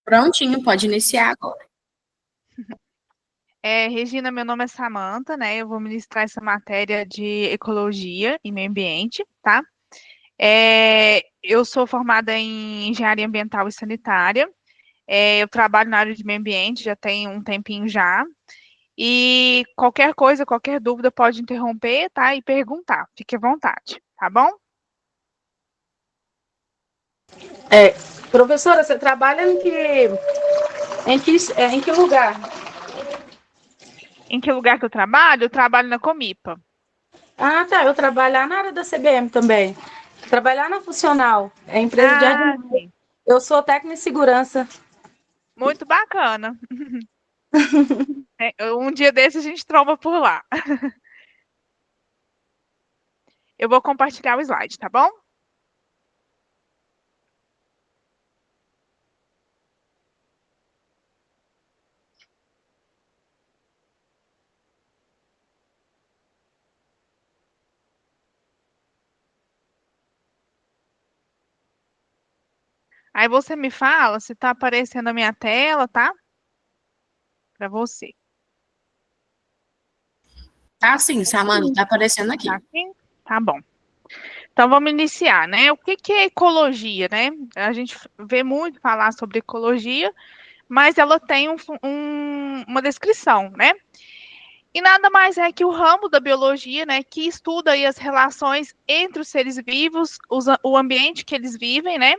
Prontinho, pode iniciar agora. Regina, meu nome é Samanta, né? Eu vou ministrar essa matéria de ecologia e meio ambiente, tá? Eu sou formada em engenharia ambiental e sanitária. Eu trabalho na área de meio ambiente já tem um tempinho já. E qualquer coisa, qualquer dúvida pode interromper, tá? E perguntar. Fique à vontade, tá bom? Professora, você trabalha em que lugar? Em que lugar que eu trabalho? Eu trabalho na Comipa. Ah, tá. Eu trabalho lá na área da CBM também. Trabalhar na Funcional, é empresa de Ah, jardinagem. sim. Eu sou técnica em segurança. Muito bacana. Um dia desse a gente tromba por lá. Eu vou compartilhar o slide, tá bom? Aí você me fala se tá aparecendo a minha tela, tá? Para você. Tá sim, Samanta, tá aparecendo Tá aqui. assim? Tá bom. Então vamos iniciar, né? O que que é ecologia, né? A gente vê muito falar sobre ecologia, mas ela tem uma descrição, né? E nada mais é que o ramo da biologia, né, que estuda aí as relações entre os seres vivos, o ambiente que eles vivem, né?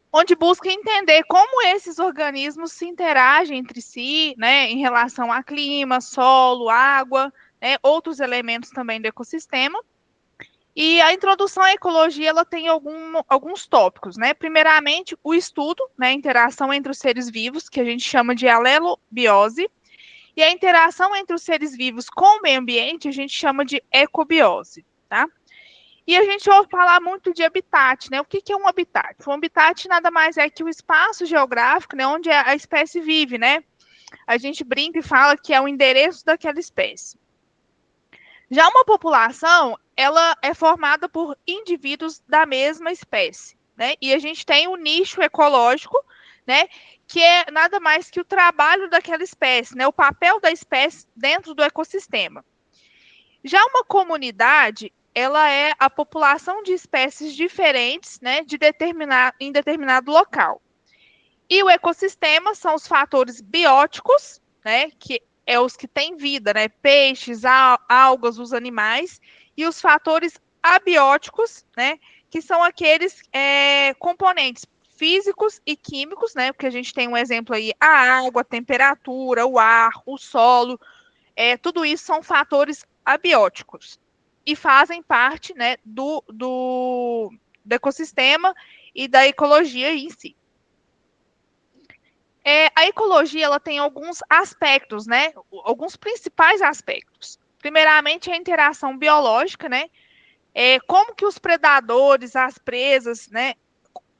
Onde busca entender como esses organismos se interagem entre si, né, em relação a clima, solo, água, né, outros elementos também do ecossistema. E a introdução à ecologia ela tem alguns tópicos, né? Primeiramente, o estudo, né, a interação entre os seres vivos, que a gente chama de alelobiose, e a interação entre os seres vivos com o meio ambiente a gente chama de ecobiose, tá? E a gente ouve falar muito de habitat, né? O que é um habitat? Um habitat nada mais é que o espaço geográfico, né, onde a espécie vive, né? A gente brinca e fala que é o endereço daquela espécie. Já uma população, ela é formada por indivíduos da mesma espécie, né? E a gente tem o nicho ecológico, né? Que é nada mais que o trabalho daquela espécie, né? O papel da espécie dentro do ecossistema. Já uma comunidade, ela é a população de espécies diferentes, né? Em determinado local. E o ecossistema são os fatores bióticos, né, que é os que têm vida, né, peixes, algas, os animais, e os fatores abióticos, né, que são aqueles componentes físicos e químicos, né, porque a gente tem um exemplo aí, a água, a temperatura, o ar, o solo, tudo isso são fatores abióticos e fazem parte, né, do ecossistema e da ecologia em si. A ecologia ela tem alguns aspectos, né? Alguns principais aspectos. Primeiramente, a interação biológica, né? Como que os predadores, as presas, né?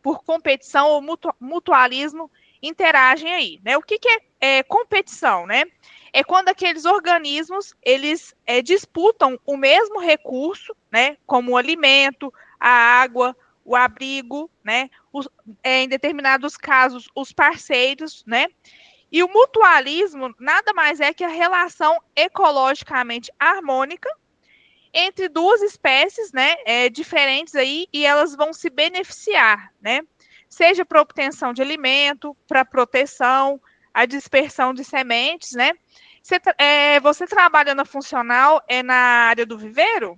Por competição ou mutualismo interagem aí, né? O que que é competição, né? É quando aqueles organismos eles disputam o mesmo recurso, né? Como o alimento, a água, o abrigo, né? Em determinados casos, os parceiros, né? E o mutualismo nada mais é que a relação ecologicamente harmônica entre duas espécies, né, diferentes aí, e elas vão se beneficiar, né? Seja para obtenção de alimento, para proteção, a dispersão de sementes, né? Você trabalha na funcional, na área do viveiro?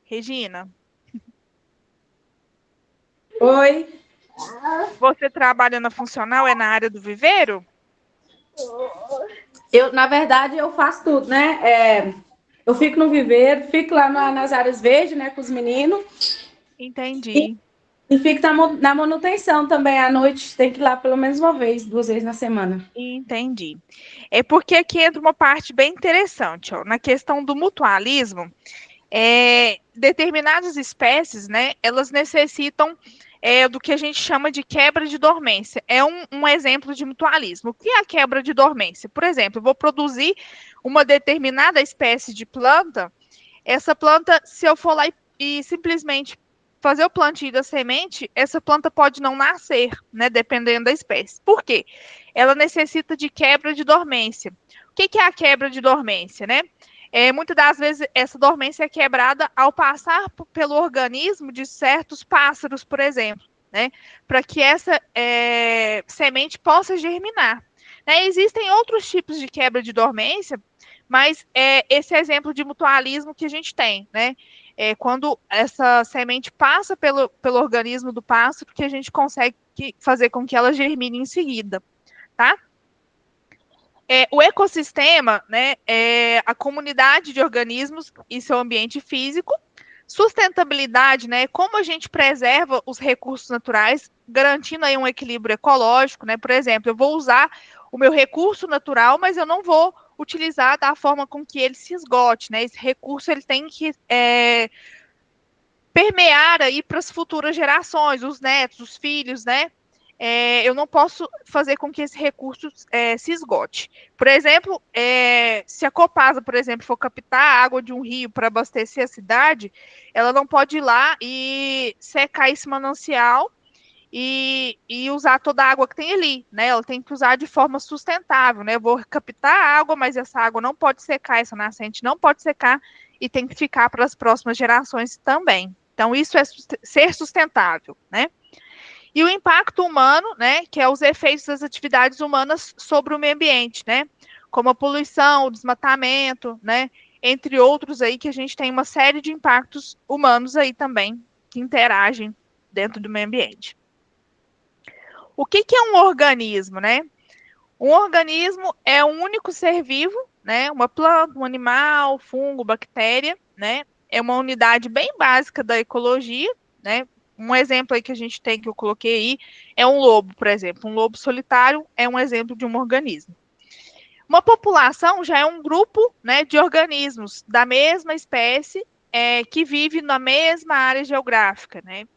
Regina, Oi. você trabalha na funcional, na área do viveiro? Na verdade, eu faço tudo, né? Eu fico no viveiro, fico lá nas áreas verdes, né, com os meninos, e, Entendi. e fico na manutenção também. À noite, tem que ir lá pelo menos uma vez, 2 vezes na semana. Entendi. É porque aqui entra uma parte bem interessante, ó, na questão do mutualismo. Determinadas espécies, né, elas necessitam do que a gente chama de quebra de dormência. É um exemplo de mutualismo. O que é a quebra de dormência? Por exemplo, eu vou produzir uma determinada espécie de planta, essa planta, se eu for lá e simplesmente fazer o plantio da semente, essa planta pode não nascer, né, dependendo da espécie. Por quê? Ela necessita de quebra de dormência. O que é a quebra de dormência, né? Muitas das vezes essa dormência é quebrada ao passar pelo organismo de certos pássaros, por exemplo, né? Para que essa semente possa germinar. Né? Existem outros tipos de quebra de dormência, mas esse exemplo de mutualismo que a gente tem, né? Quando essa semente passa pelo organismo do pássaro, que a gente consegue fazer com que ela germine em seguida, tá? O ecossistema, né, é a comunidade de organismos e seu ambiente físico. Sustentabilidade, né, como a gente preserva os recursos naturais, garantindo aí um equilíbrio ecológico, né? Por exemplo, eu vou usar o meu recurso natural, mas eu não vou utilizar da forma com que ele se esgote, né? Esse recurso ele tem que permear aí para as futuras gerações, os netos, os filhos, né? Eu não posso fazer com que esse recurso se esgote. Por exemplo, se a Copasa, por exemplo, for captar a água de um rio para abastecer a cidade, ela não pode ir lá e secar esse manancial e usar toda a água que tem ali, né? Ela tem que usar de forma sustentável, né? Eu vou captar a água, mas essa água não pode secar, essa nascente não pode secar e tem que ficar para as próximas gerações também. Então, isso é ser sustentável, né? E o impacto humano, né, que é os efeitos das atividades humanas sobre o meio ambiente, né, como a poluição, o desmatamento, né, entre outros aí que a gente tem uma série de impactos humanos aí também que interagem dentro do meio ambiente. O que é um organismo, né? Um organismo é um único ser vivo, né, uma planta, um animal, fungo, bactéria, né, é uma unidade bem básica da ecologia, né? Um exemplo aí que a gente tem, que eu coloquei aí, é um lobo, por exemplo. Um lobo solitário é um exemplo de um organismo. Uma população já é um grupo, né, de organismos da mesma espécie que vive na mesma área geográfica, né?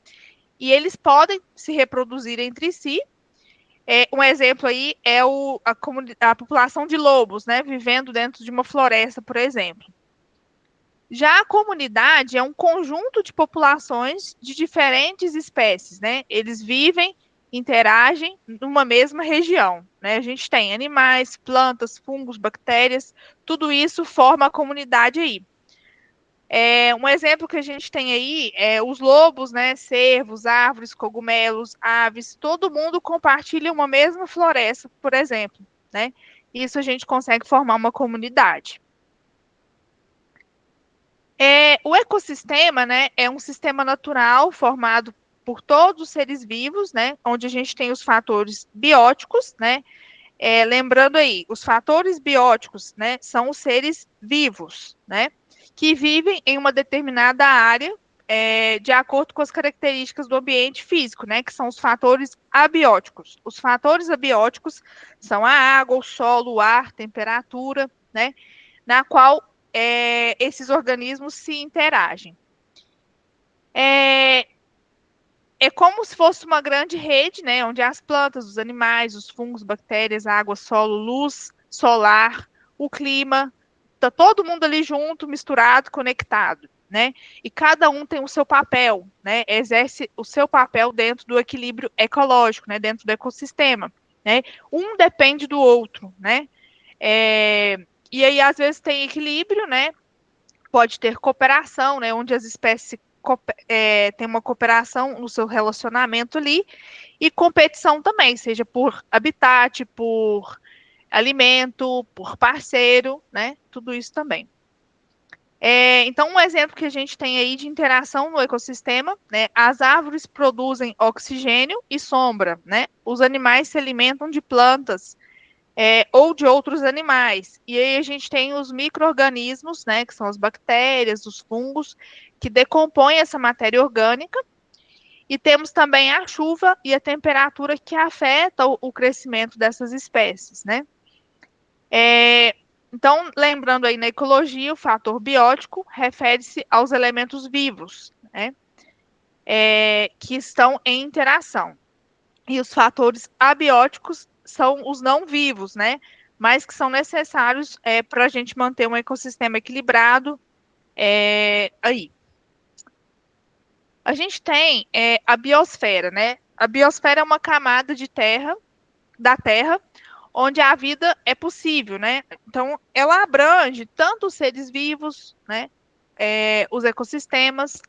E eles podem se reproduzir entre si. Um exemplo aí é a população de lobos, né, vivendo dentro de uma floresta, por exemplo. Já a comunidade é um conjunto de populações de diferentes espécies, né? Eles vivem, interagem numa mesma região, né? A gente tem animais, plantas, fungos, bactérias, tudo isso forma a comunidade aí. Um exemplo que a gente tem aí é os lobos, né? Cervos, árvores, cogumelos, aves, todo mundo compartilha uma mesma floresta, por exemplo, né? Isso a gente consegue formar uma comunidade. O ecossistema, né, é um sistema natural formado por todos os seres vivos, né, onde a gente tem os fatores bióticos, né, lembrando aí, os fatores bióticos, né, são os seres vivos, né, que vivem em uma determinada área de acordo com as características do ambiente físico, né, que são os fatores abióticos. Os fatores abióticos são a água, o solo, o ar, temperatura, né, na qual esses organismos se interagem. É como se fosse uma grande rede, né, onde as plantas, os animais, os fungos, bactérias, água, solo, luz solar, o clima, está todo mundo ali junto, misturado, conectado, né? E cada um tem o seu papel, né? Exerce o seu papel dentro do equilíbrio ecológico, né? Dentro do ecossistema, né? Um depende do outro, né? E aí, às vezes, tem equilíbrio, né? Pode ter cooperação, né? Onde as espécies têm uma cooperação no seu relacionamento ali, e competição também, seja por habitat, por alimento, por parceiro, né? Tudo isso também. Então, um exemplo que a gente tem aí de interação no ecossistema, né? As árvores produzem oxigênio e sombra, né? Os animais se alimentam de plantas ou de outros animais. E aí a gente tem os micro-organismos, né? Que são as bactérias, os fungos, que decompõem essa matéria orgânica. E temos também a chuva e a temperatura que afeta o crescimento dessas espécies, né? Então, lembrando aí na ecologia, o fator biótico refere-se aos elementos vivos, né? Que estão em interação. E os fatores abióticos são os não vivos, né? Mas que são necessários para a gente manter um ecossistema equilibrado aí. A gente tem a biosfera, né? A biosfera é uma camada de terra, da Terra, onde a vida é possível, né? Então, ela abrange tanto os seres vivos, né? Os ecossistemas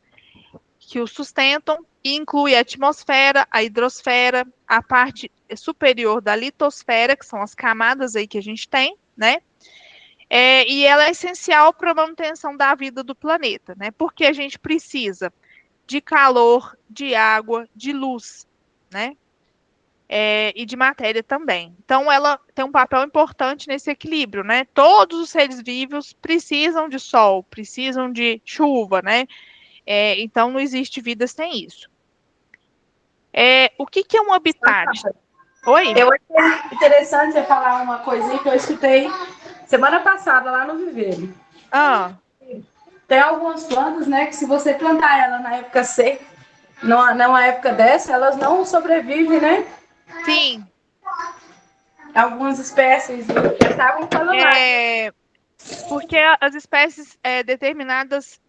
que os sustentam, e inclui a atmosfera, a hidrosfera, a parte superior da litosfera, que são as camadas aí que a gente tem, né? E ela é essencial para a manutenção da vida do planeta, né? Porque a gente precisa de calor, de água, de luz, né? E de matéria também. Então, ela tem um papel importante nesse equilíbrio, né? Todos os seres vivos precisam de sol, precisam de chuva, né? Então, não existe vida sem isso. O que é um habitat? Oi? Eu achei interessante você falar uma coisinha que eu escutei semana passada lá no Viveiro. Ah, Tem algumas plantas, né, que se você plantar ela na época seca, numa época dessa, elas não sobrevivem, né? sim. Algumas espécies estavam falando lá. Porque as espécies, determinadas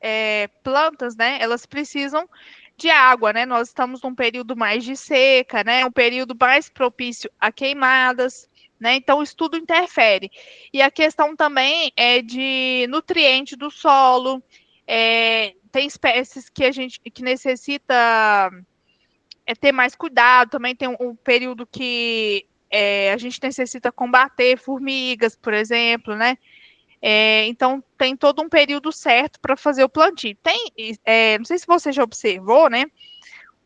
plantas, né, elas precisam de água, né? Nós estamos num período mais de seca, né? Um período mais propício a queimadas, né? Então, isso tudo interfere. E a questão também é de nutriente do solo. Tem espécies que necessita ter mais cuidado. Também tem um período que a gente necessita combater formigas, por exemplo, né? Então, tem todo um período certo para fazer o plantio. Não sei se você já observou, né?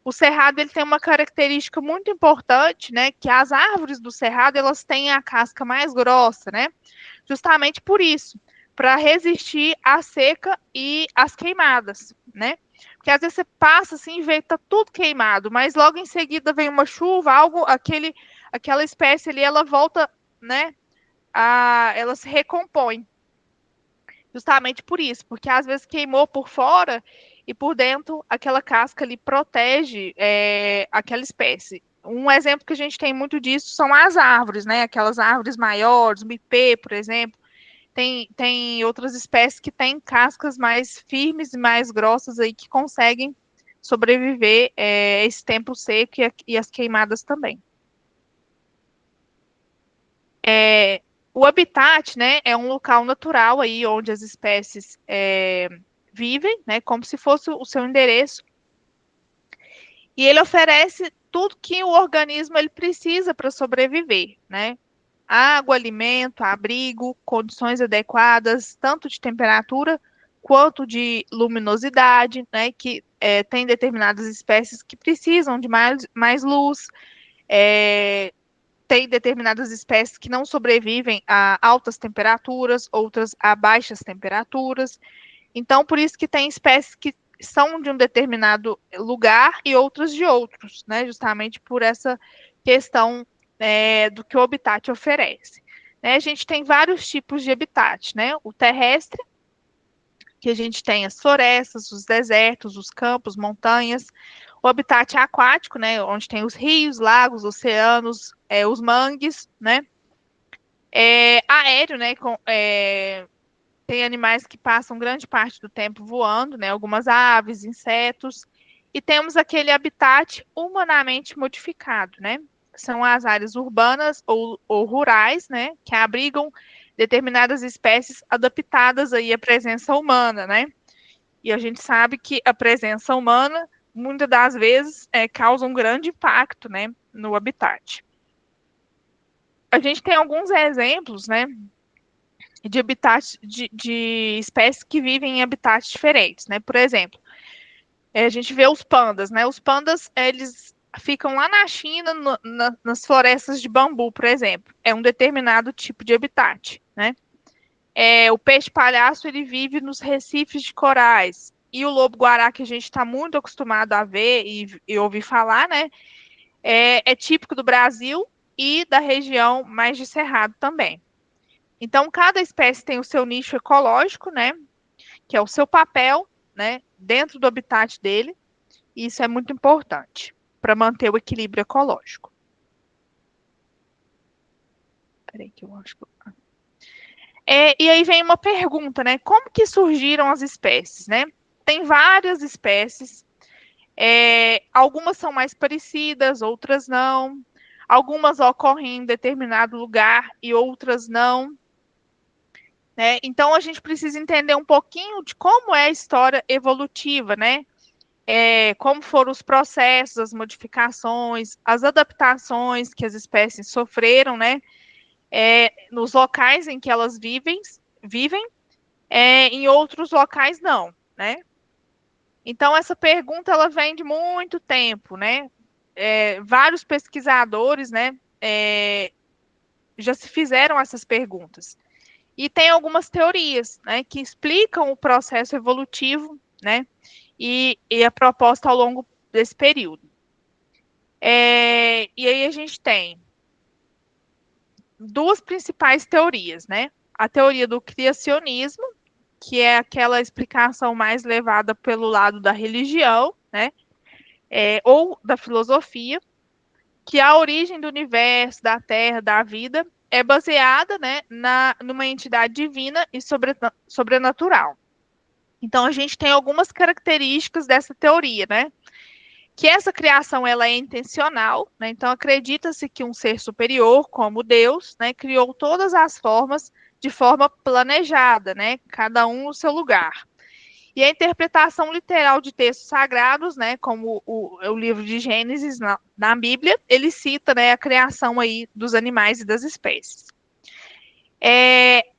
O cerrado ele tem uma característica muito importante, né? Que as árvores do cerrado elas têm a casca mais grossa, né? Justamente por isso, para resistir à seca e às queimadas, né? Porque às vezes você passa assim e vê que tá tudo queimado, mas logo em seguida vem uma chuva, aquela espécie ali, ela volta, né? Ela se recompõe. Justamente por isso, porque às vezes queimou por fora e por dentro aquela casca ali protege aquela espécie. Um exemplo que a gente tem muito disso são as árvores, né? Aquelas árvores maiores, o ipê, por exemplo. Tem outras espécies que têm cascas mais firmes e mais grossas aí que conseguem sobreviver esse tempo seco e as queimadas também. O habitat, né, é um local natural aí onde as espécies vivem, né, como se fosse o seu endereço. E ele oferece tudo que o organismo ele precisa para sobreviver, né? Água, alimento, abrigo, condições adequadas, tanto de temperatura quanto de luminosidade, né? Que tem determinadas espécies que precisam de mais luz, tem determinadas espécies que não sobrevivem a altas temperaturas, outras a baixas temperaturas. Então, por isso que tem espécies que são de um determinado lugar e outras de outros, né? Justamente por essa questão do que o habitat oferece. Né? A gente tem vários tipos de habitat, né? O terrestre, que a gente tem as florestas, os desertos, os campos, montanhas. O habitat aquático, né? Onde tem os rios, lagos, oceanos, os mangues, né? Aéreo, né? Tem animais que passam grande parte do tempo voando, né? Algumas aves, insetos. E temos aquele habitat humanamente modificado, né? São as áreas urbanas ou rurais, né? Que abrigam determinadas espécies adaptadas aí à presença humana, né? E a gente sabe que a presença humana, muitas das vezes, causa um grande impacto, né? No habitat. A gente tem alguns exemplos, né? De habitats de espécies que vivem em habitats diferentes, né? Por exemplo, a gente vê os pandas, né? Os pandas, eles ficam lá na China, nas florestas de bambu, por exemplo. É um determinado tipo de habitat, né? O peixe-palhaço, ele vive nos recifes de corais. E o lobo-guará, que a gente está muito acostumado a ver e ouvir falar, né? É típico do Brasil e da região mais de Cerrado também. Então, cada espécie tem o seu nicho ecológico, né? Que é o seu papel, né? Dentro do habitat dele. E isso é muito importante para manter o equilíbrio ecológico. Peraí que eu acho que... E aí vem uma pergunta, né? Como que surgiram as espécies, né? Tem várias espécies Algumas são mais parecidas, outras não. Algumas ocorrem em determinado lugar e outras não. Né? Então, a gente precisa entender um pouquinho de como é a história evolutiva, né? Como foram os processos, as modificações, as adaptações que as espécies sofreram, né? Nos locais em que elas vivem, em outros locais não, né? Então, essa pergunta, ela vem de muito tempo, né? Vários pesquisadores, né, já se fizeram essas perguntas. E tem algumas teorias, né, que explicam o processo evolutivo, né, e a proposta ao longo desse período. E aí a gente tem duas principais teorias, né? A teoria do criacionismo, que é aquela explicação mais levada pelo lado da religião, né? Ou da filosofia, que a origem do universo, da Terra, da vida, é baseada, né, numa entidade divina e sobrenatural. Então, a gente tem algumas características dessa teoria, né? Que essa criação ela é intencional, né? Então, acredita-se que um ser superior, como Deus, né, criou todas as formas de forma planejada, né? Cada um no seu lugar. E a interpretação literal de textos sagrados, né, como o livro de Gênesis na Bíblia, ele cita, né, a criação aí dos animais e das espécies.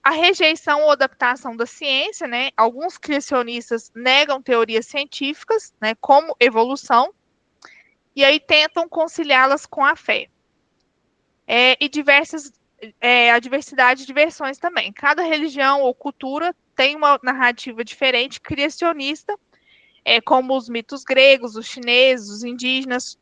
A rejeição ou adaptação da ciência, né, alguns criacionistas negam teorias científicas, né, como evolução, e aí tentam conciliá-las com a fé. A diversidade de versões também. Cada religião ou cultura tem uma narrativa diferente, criacionista, como os mitos gregos, os chineses, os indígenas,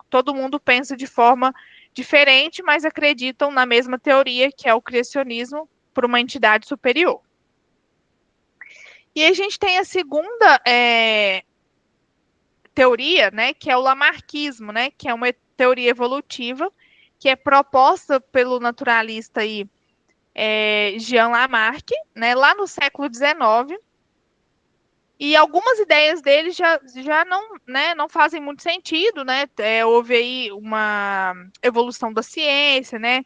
todo mundo pensa de forma diferente, mas acreditam na mesma teoria, que é o criacionismo por uma entidade superior. E a gente tem a segunda teoria, né, que é o lamarckismo, né, que é uma teoria evolutiva, que é proposta pelo naturalista aí, Jean Lamarck, né, lá no século XIX, e algumas ideias dele já não, né, não fazem muito sentido, né? Houve aí uma evolução da ciência, né?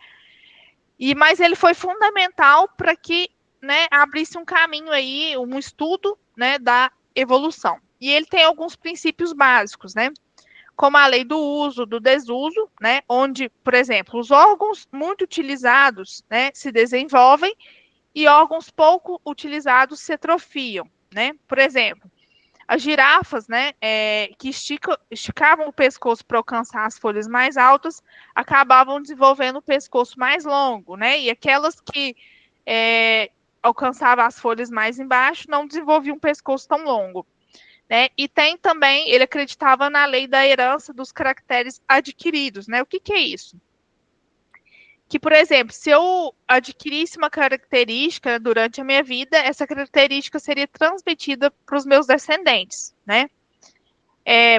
Mas ele foi fundamental para que, né, abrisse um caminho aí, um estudo, né, da evolução. E ele tem alguns princípios básicos, né? Como a lei do uso, do desuso, né? Onde, por exemplo, os órgãos muito utilizados, né, se desenvolvem e órgãos pouco utilizados se atrofiam, né? Por exemplo, as girafas, né, que esticavam o pescoço para alcançar as folhas mais altas, acabavam desenvolvendo o pescoço mais longo, né? E aquelas que alcançavam as folhas mais embaixo não desenvolviam um pescoço tão longo, né? E tem também, ele acreditava na lei da herança dos caracteres adquiridos, né? O que é isso? Que, por exemplo, se eu adquirisse uma característica durante a minha vida, essa característica seria transmitida para os meus descendentes, né?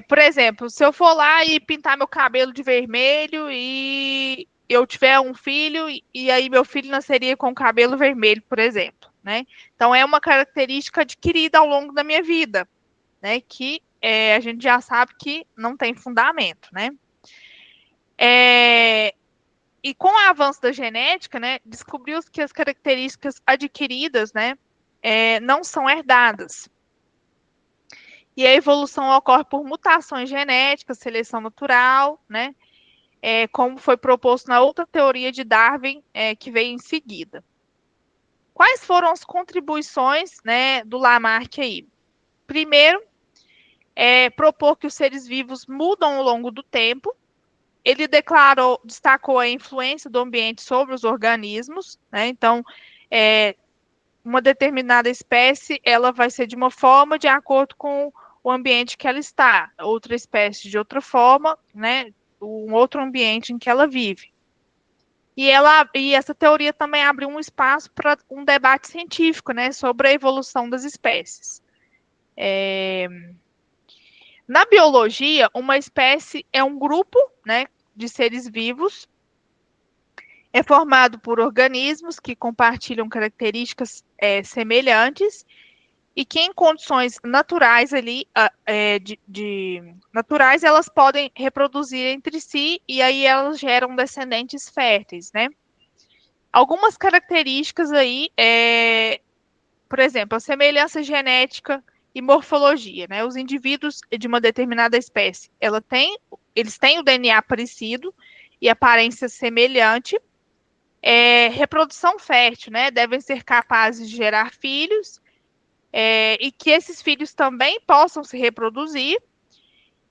Por exemplo, se eu for lá e pintar meu cabelo de vermelho e eu tiver um filho, e aí meu filho nasceria com cabelo vermelho, por exemplo, né? Então, é uma característica adquirida ao longo da minha vida, né? Que a gente já sabe que não tem fundamento, né? E com o avanço da genética, né, descobriu-se que as características adquiridas, né, não são herdadas. E a evolução ocorre por mutações genéticas, seleção natural, né, como foi proposto na outra teoria de Darwin, que veio em seguida. Quais foram as contribuições, né, do Lamarck aí? Primeiro, propor que os seres vivos mudam ao longo do tempo. Ele destacou a influência do ambiente sobre os organismos, né? Então, uma determinada espécie, ela vai ser de uma forma de acordo com o ambiente que ela está, outra espécie de outra forma, né? Um outro ambiente em que ela vive. E essa teoria também abre um espaço para um debate científico, né? Sobre a evolução das espécies. Na biologia, uma espécie é um grupo, né, de seres vivos, é formado por organismos que compartilham características semelhantes e que em condições naturais ali, naturais, elas podem reproduzir entre si e aí elas geram descendentes férteis, né? Algumas características aí, por exemplo, a semelhança genética e morfologia, né? Os indivíduos de uma determinada espécie, eles têm o DNA parecido e aparência semelhante. Reprodução fértil, né? Devem ser capazes de gerar filhos, e que esses filhos também possam se reproduzir.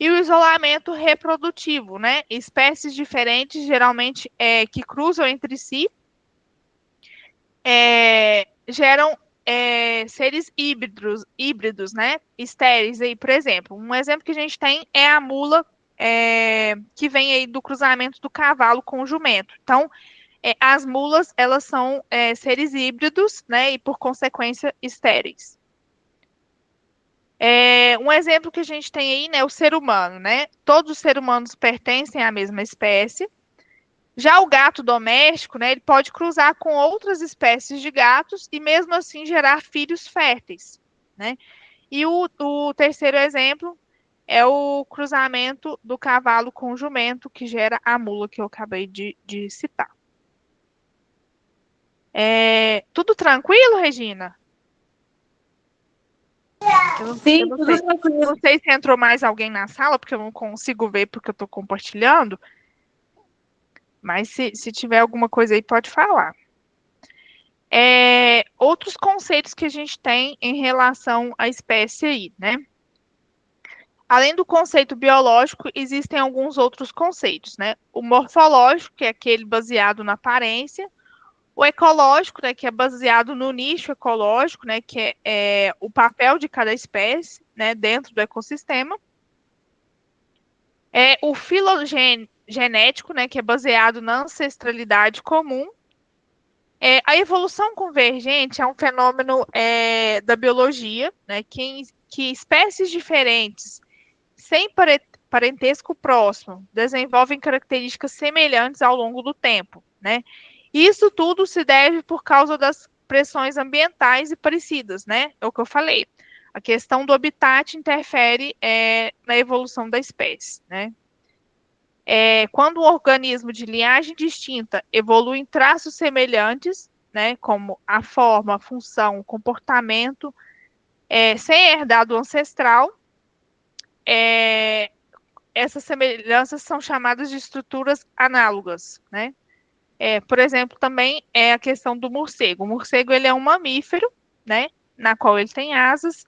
E o isolamento reprodutivo, né? Espécies diferentes, geralmente que cruzam entre si, geram seres híbridos, né? Estéreis aí, por exemplo. Um exemplo que a gente tem é a mula, que vem aí do cruzamento do cavalo com o jumento. Então, as mulas, elas são seres híbridos, né? E, por consequência, estéreis. Um exemplo que a gente tem aí, né? O ser humano, né? Todos os seres humanos pertencem à mesma espécie. Já o gato doméstico, né, ele pode cruzar com outras espécies de gatos e mesmo assim gerar filhos férteis, né? E o terceiro exemplo é o cruzamento do cavalo com o jumento, que gera a mula que eu acabei de citar. Tudo tranquilo, Regina? Sim, tudo tranquilo. Não sei se entrou mais alguém na sala, porque eu não consigo ver porque eu estou compartilhando. Mas se tiver alguma coisa aí, pode falar. Outros conceitos que a gente tem em relação à espécie aí, né? Além do conceito biológico, existem alguns outros conceitos, né? O morfológico, que é aquele baseado na aparência. O ecológico, né, que é baseado no nicho ecológico, né, que é o papel de cada espécie, né, dentro do ecossistema. O filogenético, né, que é baseado na ancestralidade comum. A evolução convergente é um fenômeno da biologia, né, que espécies diferentes, sem parentesco próximo, desenvolvem características semelhantes ao longo do tempo, né? Isso tudo se deve por causa das pressões ambientais e parecidas, né? É o que eu falei. A questão do habitat interfere na evolução da espécie, né? Quando um organismo de linhagem distinta evolui em traços semelhantes, né, como a forma, a função, o comportamento, sem herdar do ancestral, essas semelhanças são chamadas de estruturas análogas, né? Por exemplo, também é a questão do morcego. O morcego, ele é um mamífero, né, na qual ele tem asas,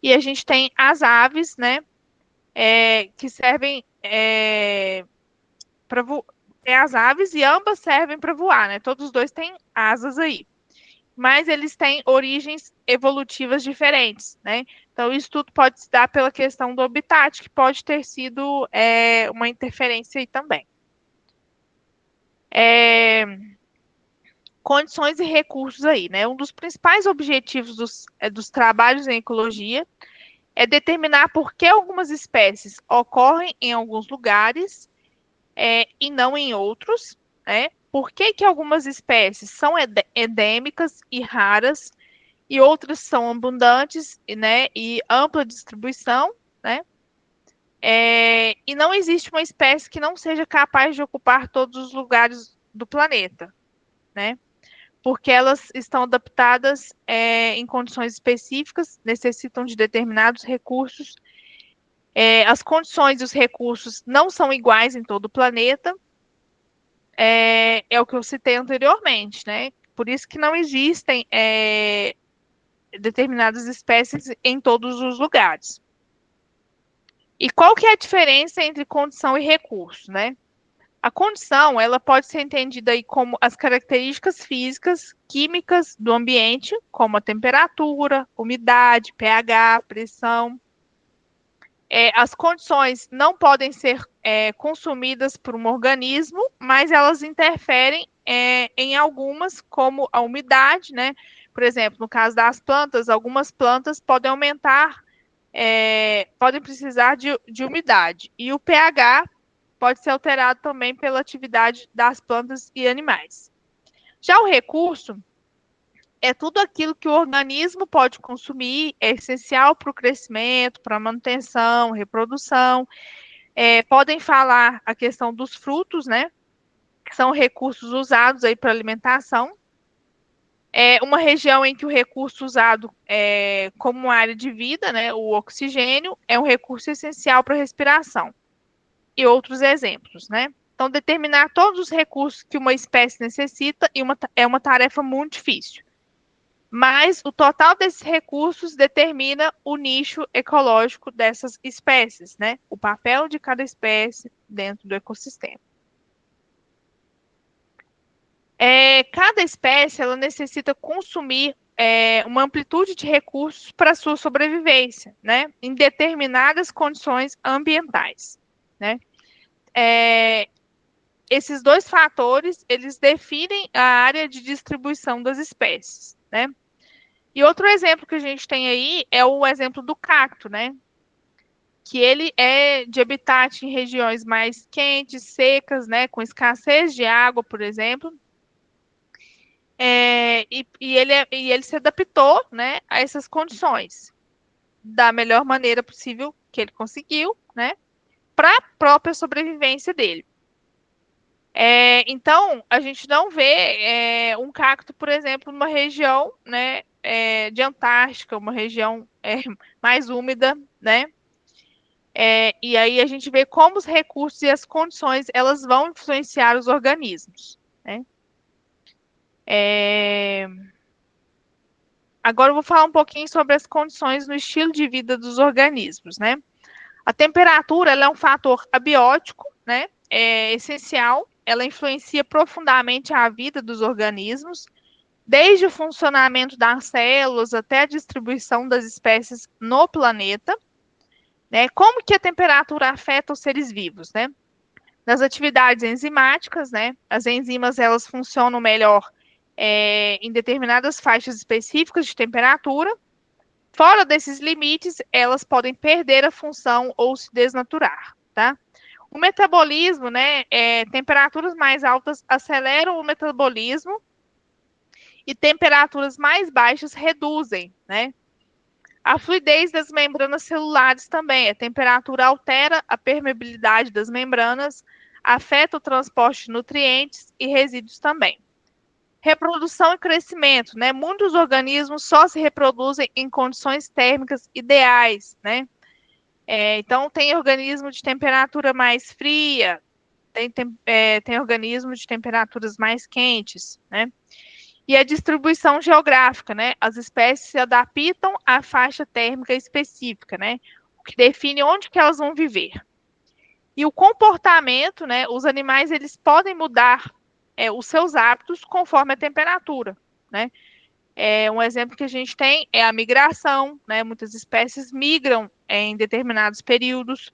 e a gente tem as aves, né, que servem para voar. As aves e ambas servem para voar, né? Todos os dois têm asas aí. Mas eles têm origens evolutivas diferentes, né? Então, isso tudo pode se dar pela questão do habitat, que pode ter sido uma interferência aí também. Condições e recursos aí, né? Um dos principais objetivos dos trabalhos em ecologia é determinar por que algumas espécies ocorrem em alguns lugares e não em outros, né? Por que algumas espécies são endêmicas e raras e outras são abundantes, né, e ampla distribuição, né? E não existe uma espécie que não seja capaz de ocupar todos os lugares do planeta, né? Porque elas estão adaptadas em condições específicas, necessitam de determinados recursos. As condições e os recursos não são iguais em todo o planeta. É o que eu citei anteriormente, né? Por isso que não existem determinadas espécies em todos os lugares. E qual que é a diferença entre condição e recurso, né? A condição, ela pode ser entendida aí como as características físicas, químicas do ambiente, como a temperatura, umidade, pH, pressão. As condições não podem ser consumidas por um organismo, mas elas interferem em algumas, como a umidade, né? Por exemplo, no caso das plantas, algumas plantas podem aumentar, podem precisar de umidade. E o pH pode ser alterado também pela atividade das plantas e animais. Já o recurso é tudo aquilo que o organismo pode consumir, é essencial para o crescimento, para a manutenção, reprodução. Podem falar a questão dos frutos, né? Que são recursos usados aí para alimentação. É uma região em que o recurso usado como área de vida, né? O oxigênio é um recurso essencial para a respiração. E outros exemplos, né? Então, determinar todos os recursos que uma espécie necessita é uma tarefa muito difícil. Mas o total desses recursos determina o nicho ecológico dessas espécies, né? O papel de cada espécie dentro do ecossistema. Cada espécie ela necessita consumir uma amplitude de recursos para sua sobrevivência, né? Em determinadas condições ambientais, né? Esses dois fatores eles definem a área de distribuição das espécies, né? E outro exemplo que a gente tem aí é o exemplo do cacto, né? Que ele é de habitat em regiões mais quentes, secas, né? Com escassez de água, por exemplo. E ele se adaptou, né, a essas condições da melhor maneira possível que ele conseguiu, né? Para a própria sobrevivência dele. Então, a gente não vê um cacto, por exemplo, numa região, né, de Antártica, uma região mais úmida, né? E aí a gente vê como os recursos e as condições elas vão influenciar os organismos, né? Agora eu vou falar um pouquinho sobre as condições no estilo de vida dos organismos, né? A temperatura ela é um fator abiótico, né? É essencial. Ela influencia profundamente a vida dos organismos, desde o funcionamento das células até a distribuição das espécies no planeta, né? Como que a temperatura afeta os seres vivos, né? Nas atividades enzimáticas, né? As enzimas elas funcionam melhor em determinadas faixas específicas de temperatura. Fora desses limites, elas podem perder a função ou se desnaturar, tá? O metabolismo, né? Temperaturas mais altas aceleram o metabolismo e temperaturas mais baixas reduzem, né? A fluidez das membranas celulares também. A temperatura altera a permeabilidade das membranas, afeta o transporte de nutrientes e resíduos também. Reprodução e crescimento, né? Muitos organismos só se reproduzem em condições térmicas ideais, né? Então, tem organismo de temperatura mais fria, tem organismo de temperaturas mais quentes, né? E a distribuição geográfica, né? As espécies se adaptam à faixa térmica específica, né? O que define onde que elas vão viver. E o comportamento, né? Os animais, eles podem mudar os seus hábitos conforme a temperatura, né? Um exemplo que a gente tem é a migração, né? Muitas espécies migram em determinados períodos.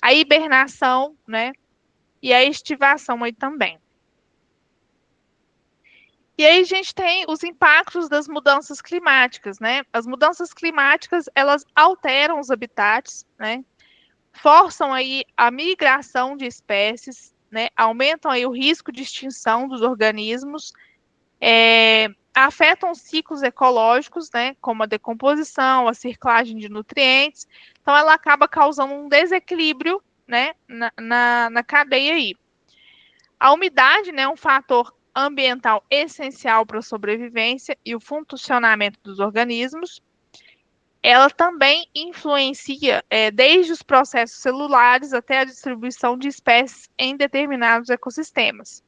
A hibernação, né? E a estivação aí também. E aí a gente tem os impactos das mudanças climáticas, né? As mudanças climáticas, elas alteram os habitats, né? Forçam aí a migração de espécies, né? Aumentam aí o risco de extinção dos organismos, afetam ciclos ecológicos, né? Como a decomposição, a circulagem de nutrientes. Então, ela acaba causando um desequilíbrio, né? Na cadeia aí. A umidade, né? É um fator ambiental essencial para a sobrevivência e o funcionamento dos organismos. Ela também influencia desde os processos celulares até a distribuição de espécies em determinados ecossistemas.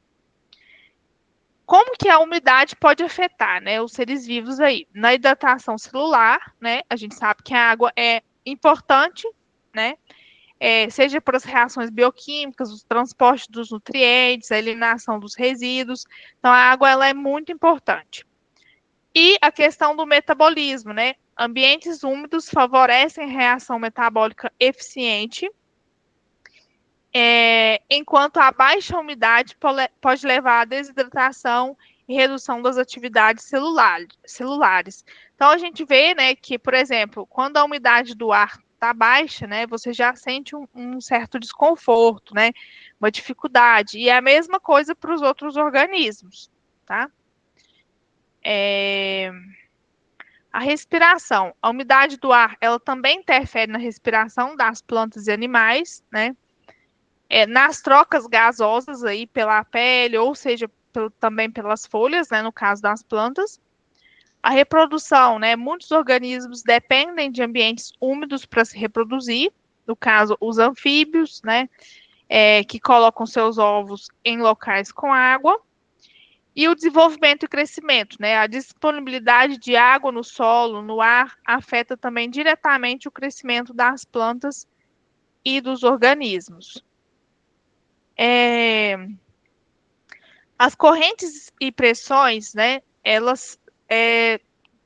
Como que a umidade pode afetar, né, os seres vivos aí? Na hidratação celular, né, a gente sabe que a água é importante, né, seja para as reações bioquímicas, o transporte dos nutrientes, a eliminação dos resíduos. Então, a água ela é muito importante. E a questão do metabolismo, né? Ambientes úmidos favorecem a reação metabólica eficiente, enquanto a baixa umidade pode levar à desidratação e redução das atividades celulares. Então, a gente vê, né, que, por exemplo, quando a umidade do ar está baixa, né, você já sente um certo desconforto, né, uma dificuldade. E é a mesma coisa para os outros organismos, tá? A respiração, a umidade do ar, ela também interfere na respiração das plantas e animais, né? Nas trocas gasosas aí pela pele, ou seja, também pelas folhas, né? No caso das plantas. A reprodução, né? Muitos organismos dependem de ambientes úmidos para se reproduzir. No caso, os anfíbios, né? Que colocam seus ovos em locais com água. E o desenvolvimento e crescimento, né? A disponibilidade de água no solo, no ar, afeta também diretamente o crescimento das plantas e dos organismos. As correntes e pressões, né? Elas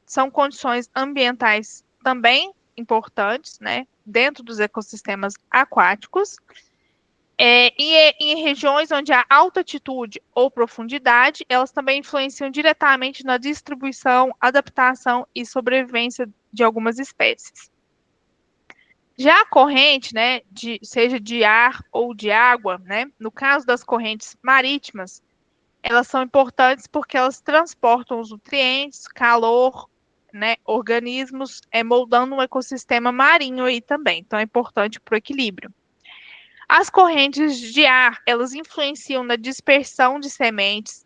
são condições ambientais também importantes, né? Dentro dos ecossistemas aquáticos. E em regiões onde há alta altitude ou profundidade, elas também influenciam diretamente na distribuição, adaptação e sobrevivência de algumas espécies. Já a corrente, né, seja de ar ou de água, né, no caso das correntes marítimas, elas são importantes porque elas transportam os nutrientes, calor, né, organismos, moldando um ecossistema marinho aí também. Então, é importante para o equilíbrio. As correntes de ar, elas influenciam na dispersão de sementes,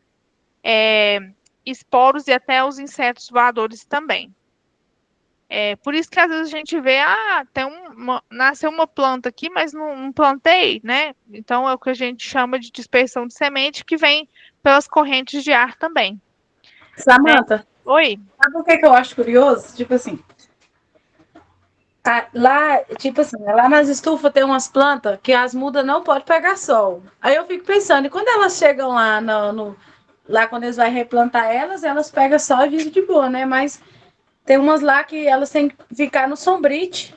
esporos e até os insetos voadores também. Por isso que às vezes a gente vê, nasceu uma planta aqui, mas não plantei, né? Então é o que a gente chama de dispersão de semente, que vem pelas correntes de ar também. Samantha, Oi. sabe o que eu acho curioso? Tipo assim, lá nas estufas tem umas plantas que as mudas não podem pegar sol. Aí eu fico pensando, e quando elas chegam lá lá quando eles vão replantar elas pegam sol e vivem de boa, né? Mas tem umas lá que elas têm que ficar no sombrite.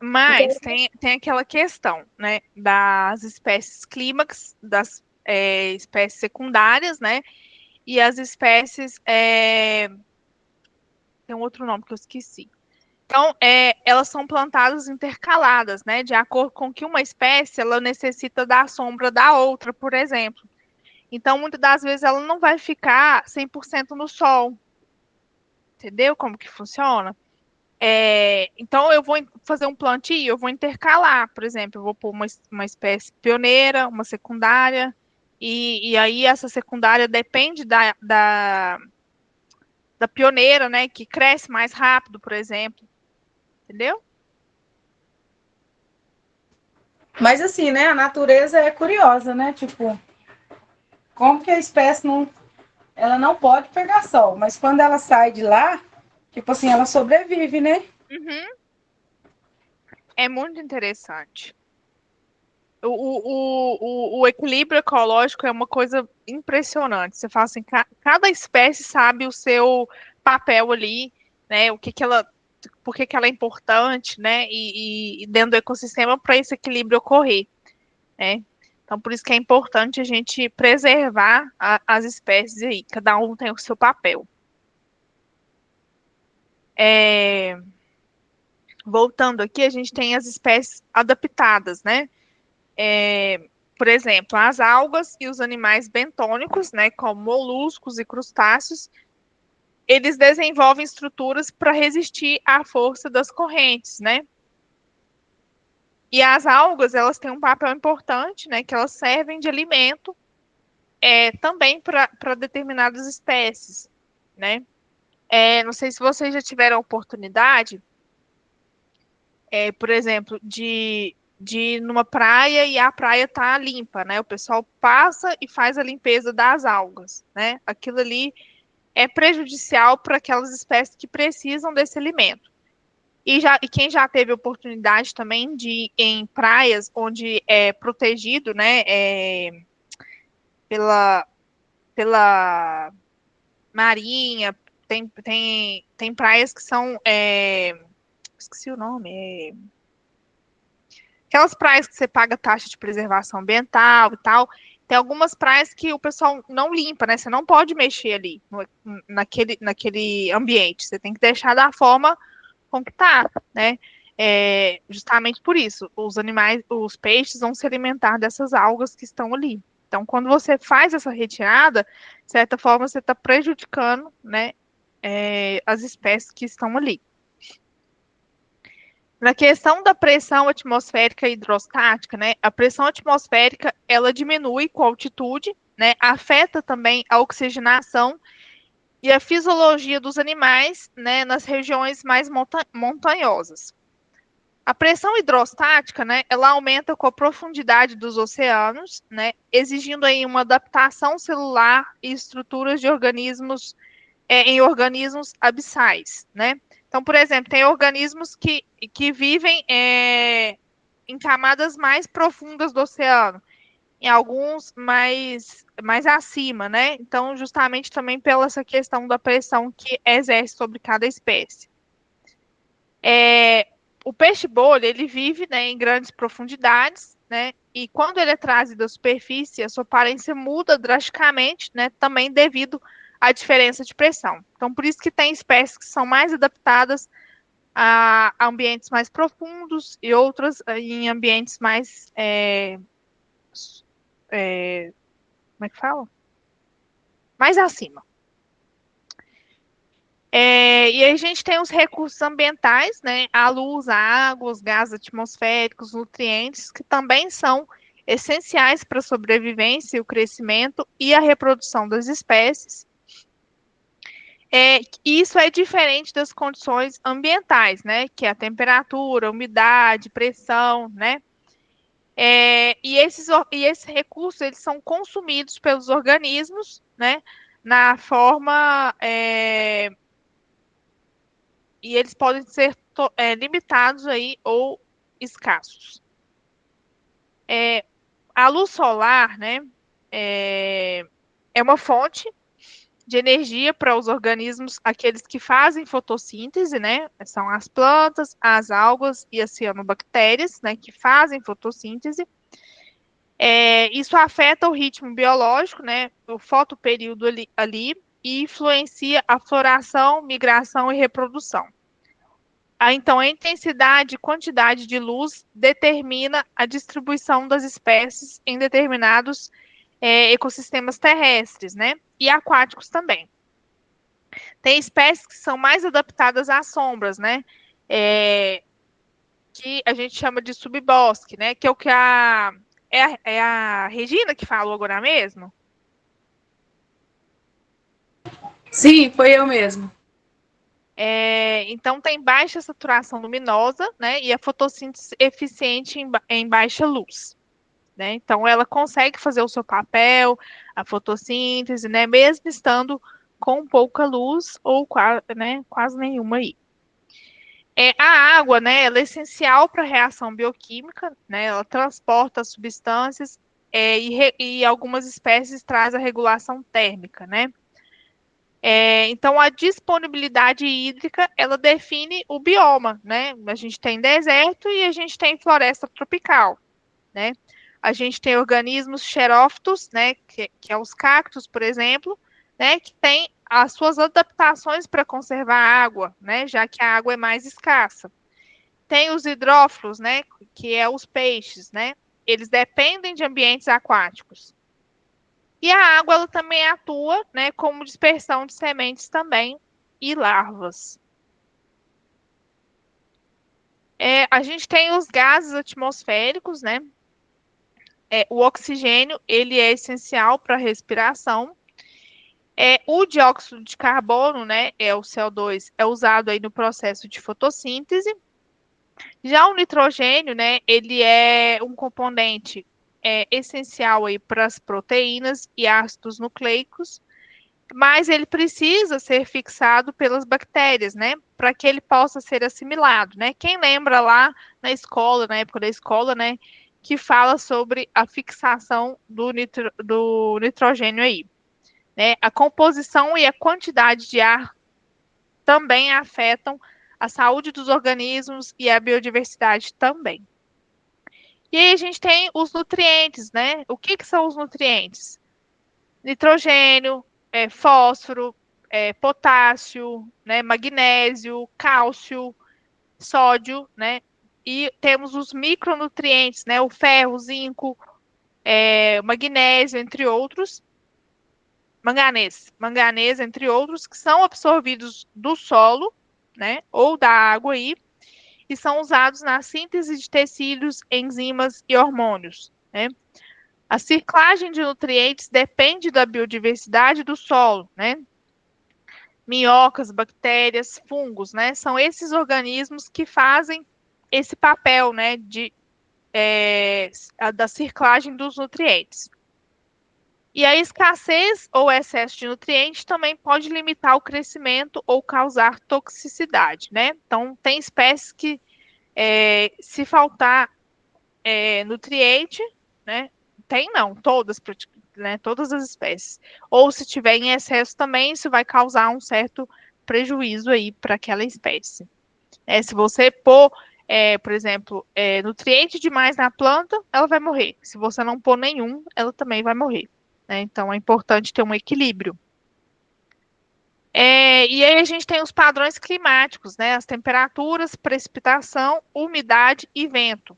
Mas tem aquela questão, né, das espécies clímax, das espécies secundárias, né, e as espécies, tem um outro nome que eu esqueci. Então, elas são plantadas intercaladas, né, de acordo com que uma espécie, ela necessita da sombra da outra, por exemplo. Então, muitas das vezes, ela não vai ficar 100% no sol. Entendeu como que funciona? Então, eu vou fazer um plantio, eu vou intercalar, por exemplo, eu vou pôr uma espécie pioneira, uma secundária, e aí essa secundária depende da pioneira, né, que cresce mais rápido, por exemplo, entendeu? Mas assim, né? A natureza é curiosa, né? Tipo, como que a espécie ela não pode pegar sol, mas quando ela sai de lá, tipo assim, ela sobrevive, né? Uhum. É muito interessante. O equilíbrio ecológico é uma coisa impressionante. Você fala assim, cada espécie sabe o seu papel ali, né? Por que ela é importante, né? E dentro do ecossistema para esse equilíbrio ocorrer, né? Então, por isso que é importante a gente preservar as espécies aí. Cada um tem o seu papel. Voltando aqui, a gente tem as espécies adaptadas, né? Por exemplo, as algas e os animais bentônicos, né, como moluscos e crustáceos, eles desenvolvem estruturas para resistir à força das correntes, né? E as algas, elas têm um papel importante, né, que elas servem de alimento também para determinadas espécies, né? Não sei se vocês já tiveram a oportunidade, por exemplo, de ir numa praia e a praia tá limpa, né? O pessoal passa e faz a limpeza das algas, né? Aquilo ali é prejudicial para aquelas espécies que precisam desse alimento. E quem já teve oportunidade também de ir em praias onde é protegido, né? Pela marinha, tem praias que são. Esqueci o nome. Aquelas praias que você paga taxa de preservação ambiental e tal, tem algumas praias que o pessoal não limpa, né? Você não pode mexer ali naquele ambiente. Você tem que deixar da forma como que tá, né? Justamente por isso, os peixes vão se alimentar dessas algas que estão ali. Então, quando você faz essa retirada, de certa forma, você está prejudicando, né, as espécies que estão ali. Na questão da pressão atmosférica e hidrostática, né, a pressão atmosférica, ela diminui com a altitude, né, afeta também a oxigenação e a fisiologia dos animais, né, nas regiões mais montanhosas. A pressão hidrostática, né, ela aumenta com a profundidade dos oceanos, né, exigindo aí uma adaptação celular e estruturas de organismos em organismos abissais, né? Então, por exemplo, tem organismos que vivem em camadas mais profundas do oceano, em alguns mais acima, né? Então, justamente também pela essa questão da pressão que exerce sobre cada espécie. O peixe-bolha, ele vive, né, em grandes profundidades, né? E quando ele é trazido à superfície, a sua aparência muda drasticamente, né? Também devido à diferença de pressão. Então, por isso que tem espécies que são mais adaptadas a ambientes mais profundos e outras em ambientes mais como é que fala? Mais acima. E a gente tem os recursos ambientais, né? A luz, a água, os gases atmosféricos, nutrientes, que também são essenciais para a sobrevivência, o crescimento e a reprodução das espécies. Isso é diferente das condições ambientais, né? Que é a temperatura, umidade, pressão, né? E esses recursos, eles são consumidos pelos organismos, né? Na forma... e eles podem ser limitados aí ou escassos. A luz solar, né, é uma fonte de energia para os organismos, aqueles que fazem fotossíntese, né, são as plantas, as algas e as cianobactérias, né, que fazem fotossíntese. Isso afeta o ritmo biológico, né, o fotoperíodo ali e influencia a floração, migração e reprodução. Então, a intensidade e quantidade de luz determina a distribuição das espécies em determinados ecossistemas terrestres, né? E aquáticos também. Tem espécies que são mais adaptadas às sombras, né? Que a gente chama de subbosque, né? Que é o que é a Regina que falou agora mesmo? Sim, foi eu mesmo. Então, tem baixa saturação luminosa, né? E a fotossíntese eficiente em baixa luz. Né? Então, ela consegue fazer o seu papel, a fotossíntese, né? Mesmo estando com pouca luz ou quase nenhuma aí. A água, né? Ela é essencial para a reação bioquímica, né? Ela transporta as substâncias e algumas espécies traz a regulação térmica, né? Então, a disponibilidade hídrica, ela define o bioma, né? A gente tem deserto e a gente tem floresta tropical, né? A gente tem organismos xerófitos, né? Que é os cactos, por exemplo, né? Que tem as suas adaptações para conservar a água, né? Já que a água é mais escassa. Tem os hidrófilos, né? Que é os peixes, né? Eles dependem de ambientes aquáticos. E a água ela também atua, né, como dispersão de sementes também e larvas. A gente tem os gases atmosféricos, né? O oxigênio ele é essencial para a respiração. O dióxido de carbono, né, o CO2, é usado aí no processo de fotossíntese. Já o nitrogênio, né, ele é um componente essencial aí para as proteínas e ácidos nucleicos, mas ele precisa ser fixado pelas bactérias, né, para que ele possa ser assimilado, né? Quem lembra lá na escola, na época da escola, né, que fala sobre a fixação do nitrogênio aí, né? A composição e a quantidade de ar também afetam a saúde dos organismos e a biodiversidade também. E aí a gente tem os nutrientes, né? O que são os nutrientes? Nitrogênio, fósforo, potássio, né? Magnésio, cálcio, sódio, né? E temos os micronutrientes, né? O ferro, o zinco, magnésio, entre outros, manganês, entre outros, que são absorvidos do solo, né, ou da água aí, e são usados na síntese de tecidos, enzimas e hormônios, né? A ciclagem de nutrientes depende da biodiversidade do solo, né? Minhocas, bactérias, fungos, né? São esses organismos que fazem esse papel, né, da ciclagem dos nutrientes. E a escassez ou excesso de nutrientes também pode limitar o crescimento ou causar toxicidade, né? Então, tem espécies que, se faltar nutriente, né? Tem não, todas, né? Todas as espécies. Ou se tiver em excesso também, isso vai causar um certo prejuízo aí para aquela espécie. Se você pôr, por exemplo, nutriente demais na planta, ela vai morrer. Se você não pôr nenhum, ela também vai morrer, né? Então é importante ter um equilíbrio. E aí a gente tem os padrões climáticos, né? As temperaturas, precipitação, umidade e vento.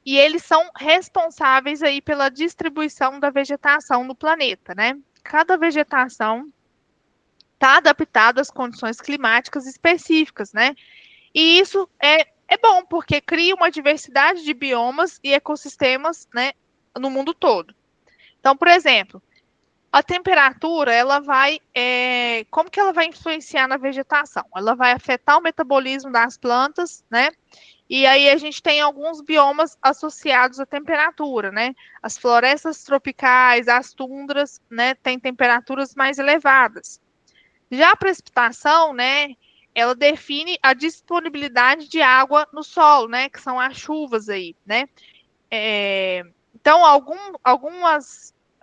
E eles são responsáveis aí pela distribuição da vegetação no planeta, né? Cada vegetação está adaptada às condições climáticas específicas, né? E isso é bom, porque cria uma diversidade de biomas e ecossistemas, né, no mundo todo. Então, por exemplo, a temperatura, ela vai, como que ela vai influenciar na vegetação? Ela vai afetar o metabolismo das plantas, né? E aí a gente tem alguns biomas associados à temperatura, né? As florestas tropicais, as tundras, né, têm temperaturas mais elevadas. Já a precipitação, né, ela define a disponibilidade de água no solo, né, que são as chuvas aí, né? Então,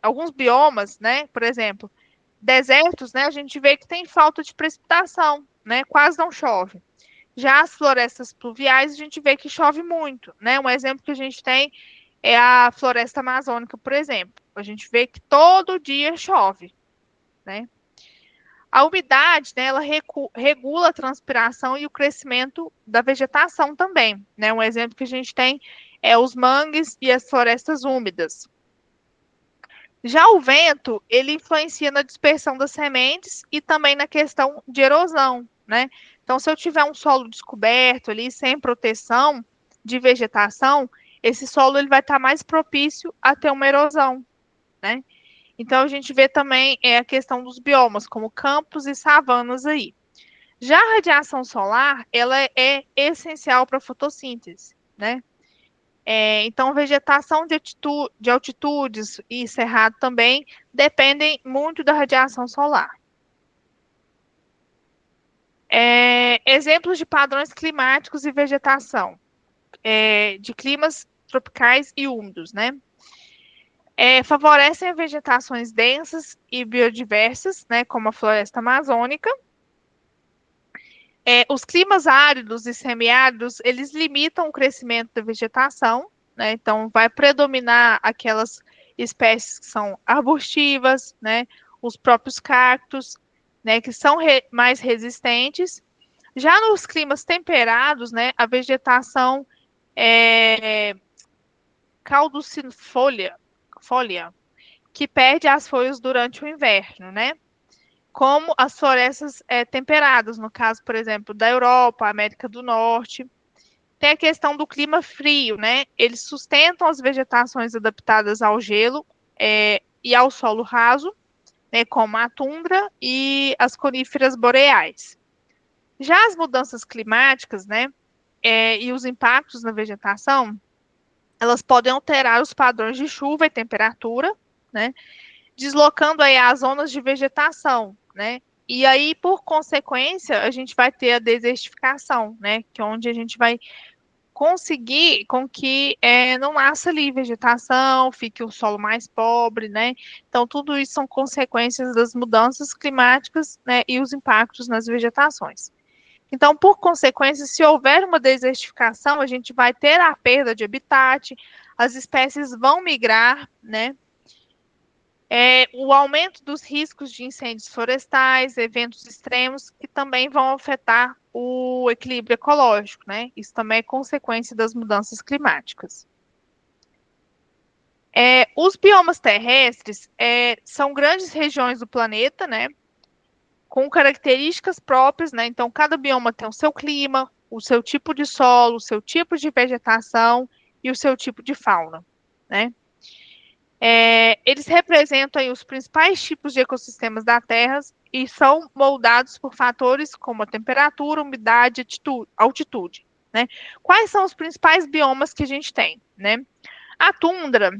alguns biomas, né, por exemplo, desertos, né, a gente vê que tem falta de precipitação, né, quase não chove. Já as florestas pluviais, a gente vê que chove muito, né? Um exemplo que a gente tem é a floresta amazônica, por exemplo. A gente vê que todo dia chove, né? A umidade, né, ela regula a transpiração e o crescimento da vegetação também, né? Um exemplo que a gente tem é os mangues e as florestas úmidas. Já o vento, ele influencia na dispersão das sementes e também na questão de erosão, né? Então, se eu tiver um solo descoberto ali, sem proteção de vegetação, esse solo ele vai estar mais propício a ter uma erosão, né? Então, a gente vê também a questão dos biomas, como campos e savanas aí. Já a radiação solar, ela é essencial para a fotossíntese, né? Então, vegetação de altitudes e cerrado também dependem muito da radiação solar. Exemplos de padrões climáticos e vegetação, de climas tropicais e úmidos, né? Favorecem vegetações densas e biodiversas, né, como a floresta amazônica. Os climas áridos e semiáridos, eles limitam o crescimento da vegetação, né? Então, vai predominar aquelas espécies que são arbustivas, né? Os próprios cactos, né? Que são mais resistentes. Já nos climas temperados, né? A vegetação caducifolia, que perde as folhas durante o inverno, né? Como as florestas temperadas, no caso, por exemplo, da Europa, América do Norte. Tem a questão do clima frio, né? Eles sustentam as vegetações adaptadas ao gelo e ao solo raso, né, como a tundra e as coníferas boreais. Já as mudanças climáticas, né, e os impactos na vegetação, elas podem alterar os padrões de chuva e temperatura, né, deslocando aí as zonas de vegetação, né? E aí, por consequência, a gente vai ter a desertificação, né? Que é onde a gente vai conseguir com que não nasça ali vegetação, fique o solo mais pobre, né? Então, tudo isso são consequências das mudanças climáticas, né? E os impactos nas vegetações. Então, por consequência, se houver uma desertificação, a gente vai ter a perda de habitat, as espécies vão migrar, né? O aumento dos riscos de incêndios florestais, eventos extremos, que também vão afetar o equilíbrio ecológico, né? Isso também é consequência das mudanças climáticas. Os biomas terrestres são grandes regiões do planeta, né? Com características próprias, né? Então, cada bioma tem o seu clima, o seu tipo de solo, o seu tipo de vegetação e o seu tipo de fauna, né? Eles representam aí os principais tipos de ecossistemas da Terra e são moldados por fatores como a temperatura, umidade, altitude, né? Quais são os principais biomas que a gente tem, né? A tundra,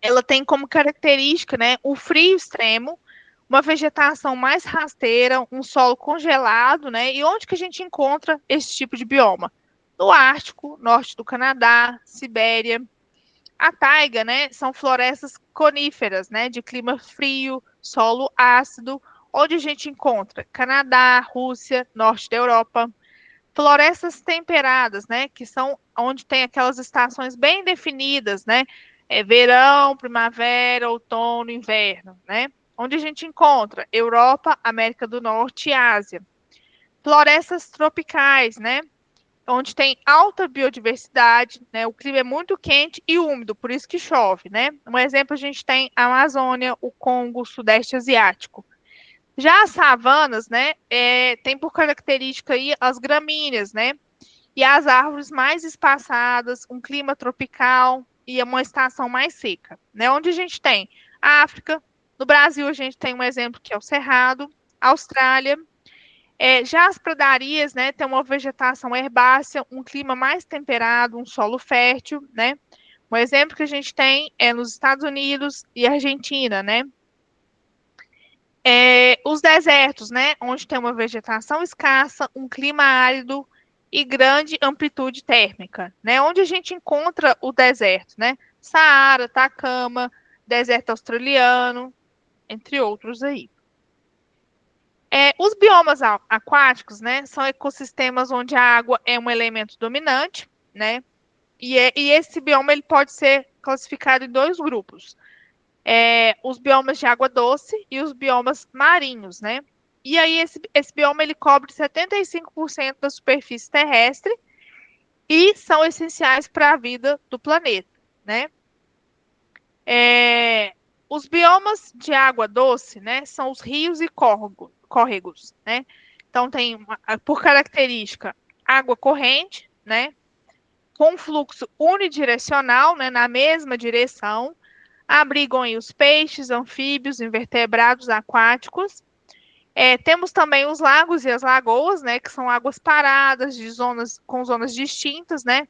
ela tem como característica, né, o frio extremo, uma vegetação mais rasteira, um solo congelado, né? E onde que a gente encontra esse tipo de bioma? No Ártico, norte do Canadá, Sibéria. A taiga, né, são florestas coníferas, né, de clima frio, solo ácido, onde a gente encontra Canadá, Rússia, norte da Europa. Florestas temperadas, né, que são onde tem aquelas estações bem definidas, né, verão, primavera, outono, inverno, né, onde a gente encontra Europa, América do Norte e Ásia. Florestas tropicais, né, onde tem alta biodiversidade, né? O clima é muito quente e úmido, por isso que chove, né? Um exemplo, a gente tem a Amazônia, o Congo, o Sudeste Asiático. Já as savanas, né, tem por característica aí as gramíneas, né? E as árvores mais espaçadas, um clima tropical e uma estação mais seca, né? Onde a gente tem a África, no Brasil a gente tem um exemplo que é o Cerrado, Austrália. Já as pradarias, né, tem uma vegetação herbácea, um clima mais temperado, um solo fértil, né? Um exemplo que a gente tem é nos Estados Unidos e Argentina, né? Os desertos, né, onde tem uma vegetação escassa, um clima árido e grande amplitude térmica, né? Onde a gente encontra o deserto, né? Saara, Atacama, deserto australiano, entre outros aí. Os biomas aquáticos, né, são ecossistemas onde a água é um elemento dominante, né? E esse bioma ele pode ser classificado em dois grupos: os biomas de água doce e os biomas marinhos, né? E aí esse bioma ele cobre 75% da superfície terrestre e são essenciais para a vida do planeta, né? Os biomas de água doce, né, são os rios e córregos, né? Então tem por característica água corrente, né, com fluxo unidirecional, né, na mesma direção, abrigam aí os peixes, anfíbios, invertebrados aquáticos. Temos também os lagos e as lagoas, né, que são águas paradas com zonas distintas, né?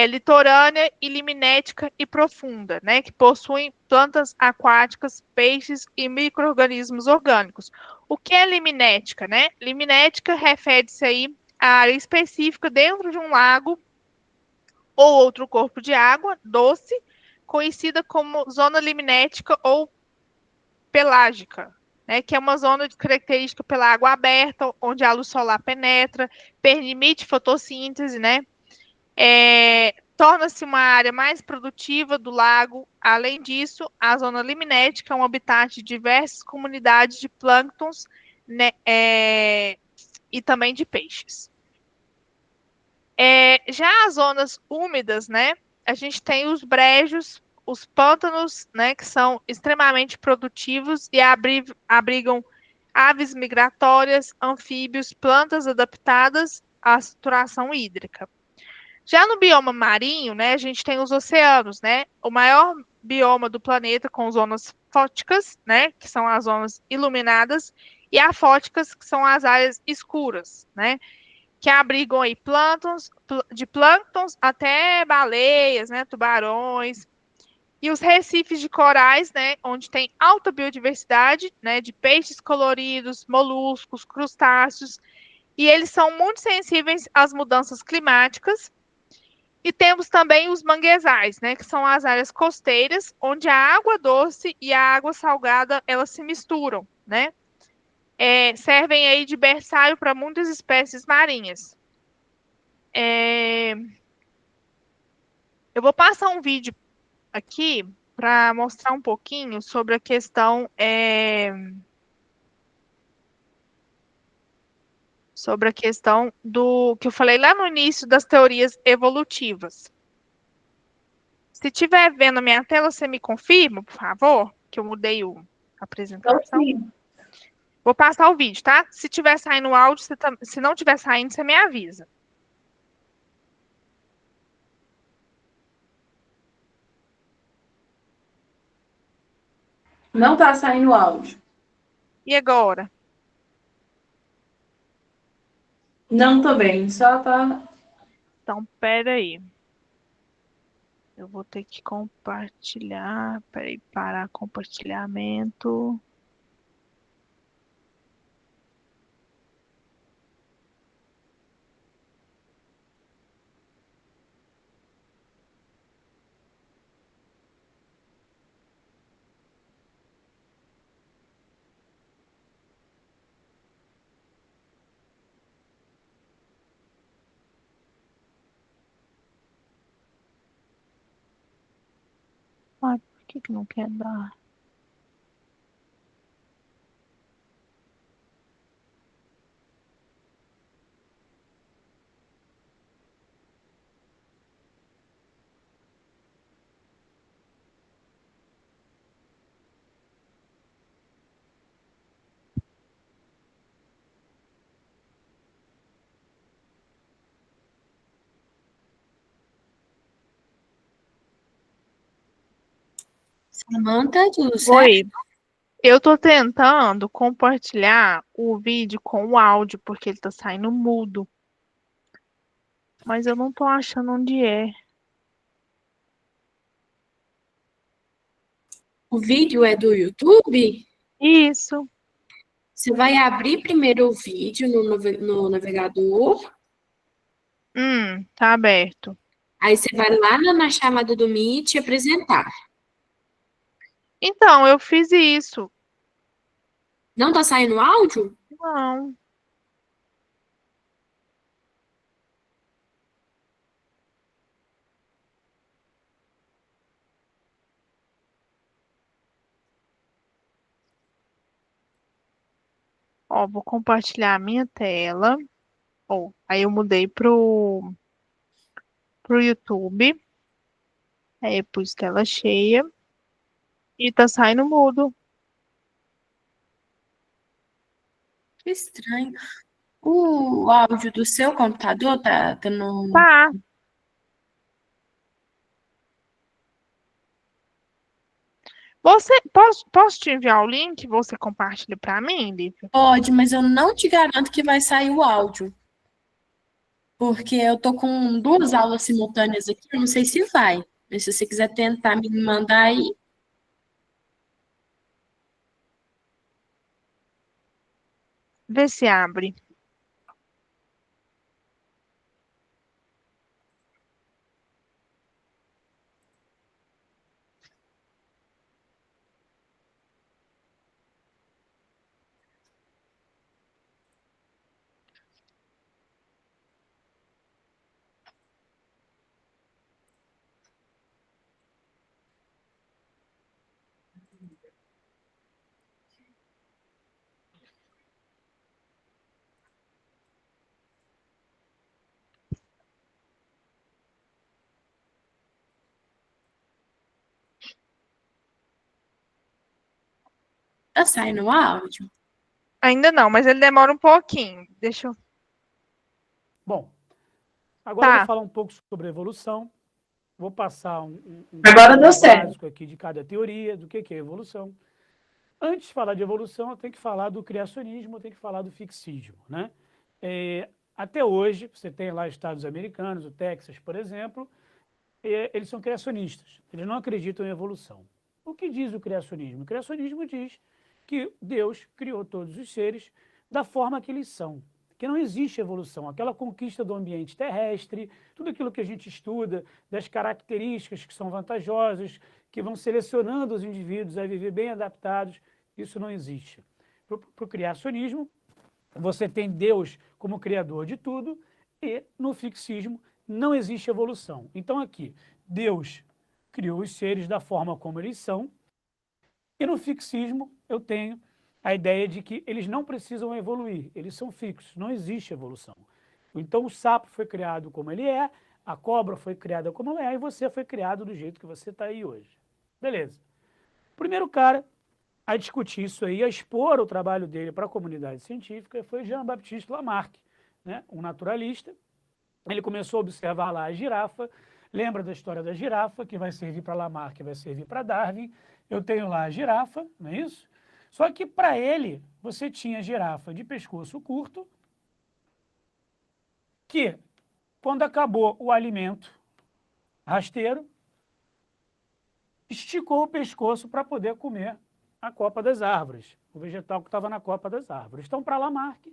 Litorânea e liminética e profunda, né, que possuem plantas aquáticas, peixes e micro-organismos orgânicos. O que é liminética, né? Liminética refere-se aí à área específica dentro de um lago ou outro corpo de água doce, conhecida como zona liminética ou pelágica, né, que é uma zona de característica pela água aberta, onde a luz solar penetra, permite fotossíntese, né? Torna-se uma área mais produtiva do lago. Além disso, a zona liminética é um habitat de diversas comunidades de plânctons, né, e também de peixes. Já as zonas úmidas, né, a gente tem os brejos, os pântanos, né, que são extremamente produtivos e abrigam aves migratórias, anfíbios, plantas adaptadas à saturação hídrica. Já no bioma marinho, né, a gente tem os oceanos, né? O maior bioma do planeta com zonas fóticas, né, que são as zonas iluminadas, e afóticas, que são as áreas escuras, né, que abrigam aí de plânctons até baleias, né, tubarões, e os recifes de corais, né, onde tem alta biodiversidade, né, de peixes coloridos, moluscos, crustáceos, e eles são muito sensíveis às mudanças climáticas. E temos também os manguezais, né, que são as áreas costeiras, onde a água doce e a água salgada elas se misturam, né? Servem aí de berçário para muitas espécies marinhas. Eu vou passar um vídeo aqui para mostrar um pouquinho sobre a questão do que eu falei lá no início das teorias evolutivas. Se estiver vendo a minha tela, você me confirma, por favor, que eu mudei a apresentação. Sim. Vou passar o vídeo, tá? Se tiver saindo o áudio, se não tiver saindo, você me avisa. Não tá saindo áudio. E agora? Não tô bem, só tá. Então, pera aí. Eu vou ter que compartilhar. Peraí, parar compartilhamento. Ai, por que não quer dar? Samanta, tudo certo? Oi. Eu tô tentando compartilhar o vídeo com o áudio, porque ele tá saindo mudo. Mas eu não tô achando onde é. O vídeo é do YouTube? Isso. Você vai abrir primeiro o vídeo no navegador, Tá aberto. aí você vai lá na chamada do Meet e apresentar. Então, eu fiz isso. Não tá saindo áudio? Não. Ó, vou compartilhar a minha tela. Ó, aí eu mudei pro YouTube. Aí eu pus tela cheia. E tá saindo mudo. Que estranho. O áudio do seu computador tá no. Tá. Posso te enviar o link? Você compartilha para mim, Lívia? Pode, mas eu não te garanto que vai sair o áudio. Porque eu tô com duas aulas simultâneas aqui, eu não sei se vai. Mas se você quiser tentar me mandar aí, Vê se abre. tá saindo o áudio. Ainda não, mas ele demora um pouquinho. Deixa eu. Bom, agora eu Tá. vou falar um pouco sobre evolução. Vou passar um Agora deu conteúdo certo. básico aqui de cada teoria, do que é evolução. Antes de falar de evolução, eu tenho que falar do criacionismo, eu tenho que falar do fixismo, né? Até hoje, você tem lá estados americanos, o Texas, por exemplo, eles são criacionistas, eles não acreditam em evolução. O que diz o criacionismo? O criacionismo diz que Deus criou todos os seres da forma que eles são, que não existe evolução. Aquela conquista do ambiente terrestre, tudo aquilo que a gente estuda, das características que são vantajosas, que vão selecionando os indivíduos a viver bem adaptados, isso não existe. Para o criacionismo, você tem Deus como criador de tudo e no fixismo não existe evolução. Então aqui, Deus criou os seres da forma como eles são e no fixismo eu tenho a ideia de que eles não precisam evoluir, eles são fixos, não existe evolução. Então o sapo foi criado como ele é, a cobra foi criada como ela é e você foi criado do jeito que você está aí hoje. Beleza. O primeiro cara a discutir isso aí, a expor o trabalho dele para a comunidade científica foi Jean-Baptiste Lamarck, né? Um naturalista. Ele começou a observar lá a girafa, lembra da história da girafa, que vai servir para Lamarck, vai servir para Darwin. Eu tenho lá a girafa, não é isso? Só que para ele, você tinha girafa de pescoço curto, que quando acabou o alimento rasteiro, esticou o pescoço para poder comer a copa das árvores, o vegetal que estava na copa das árvores. Então, para Lamarck,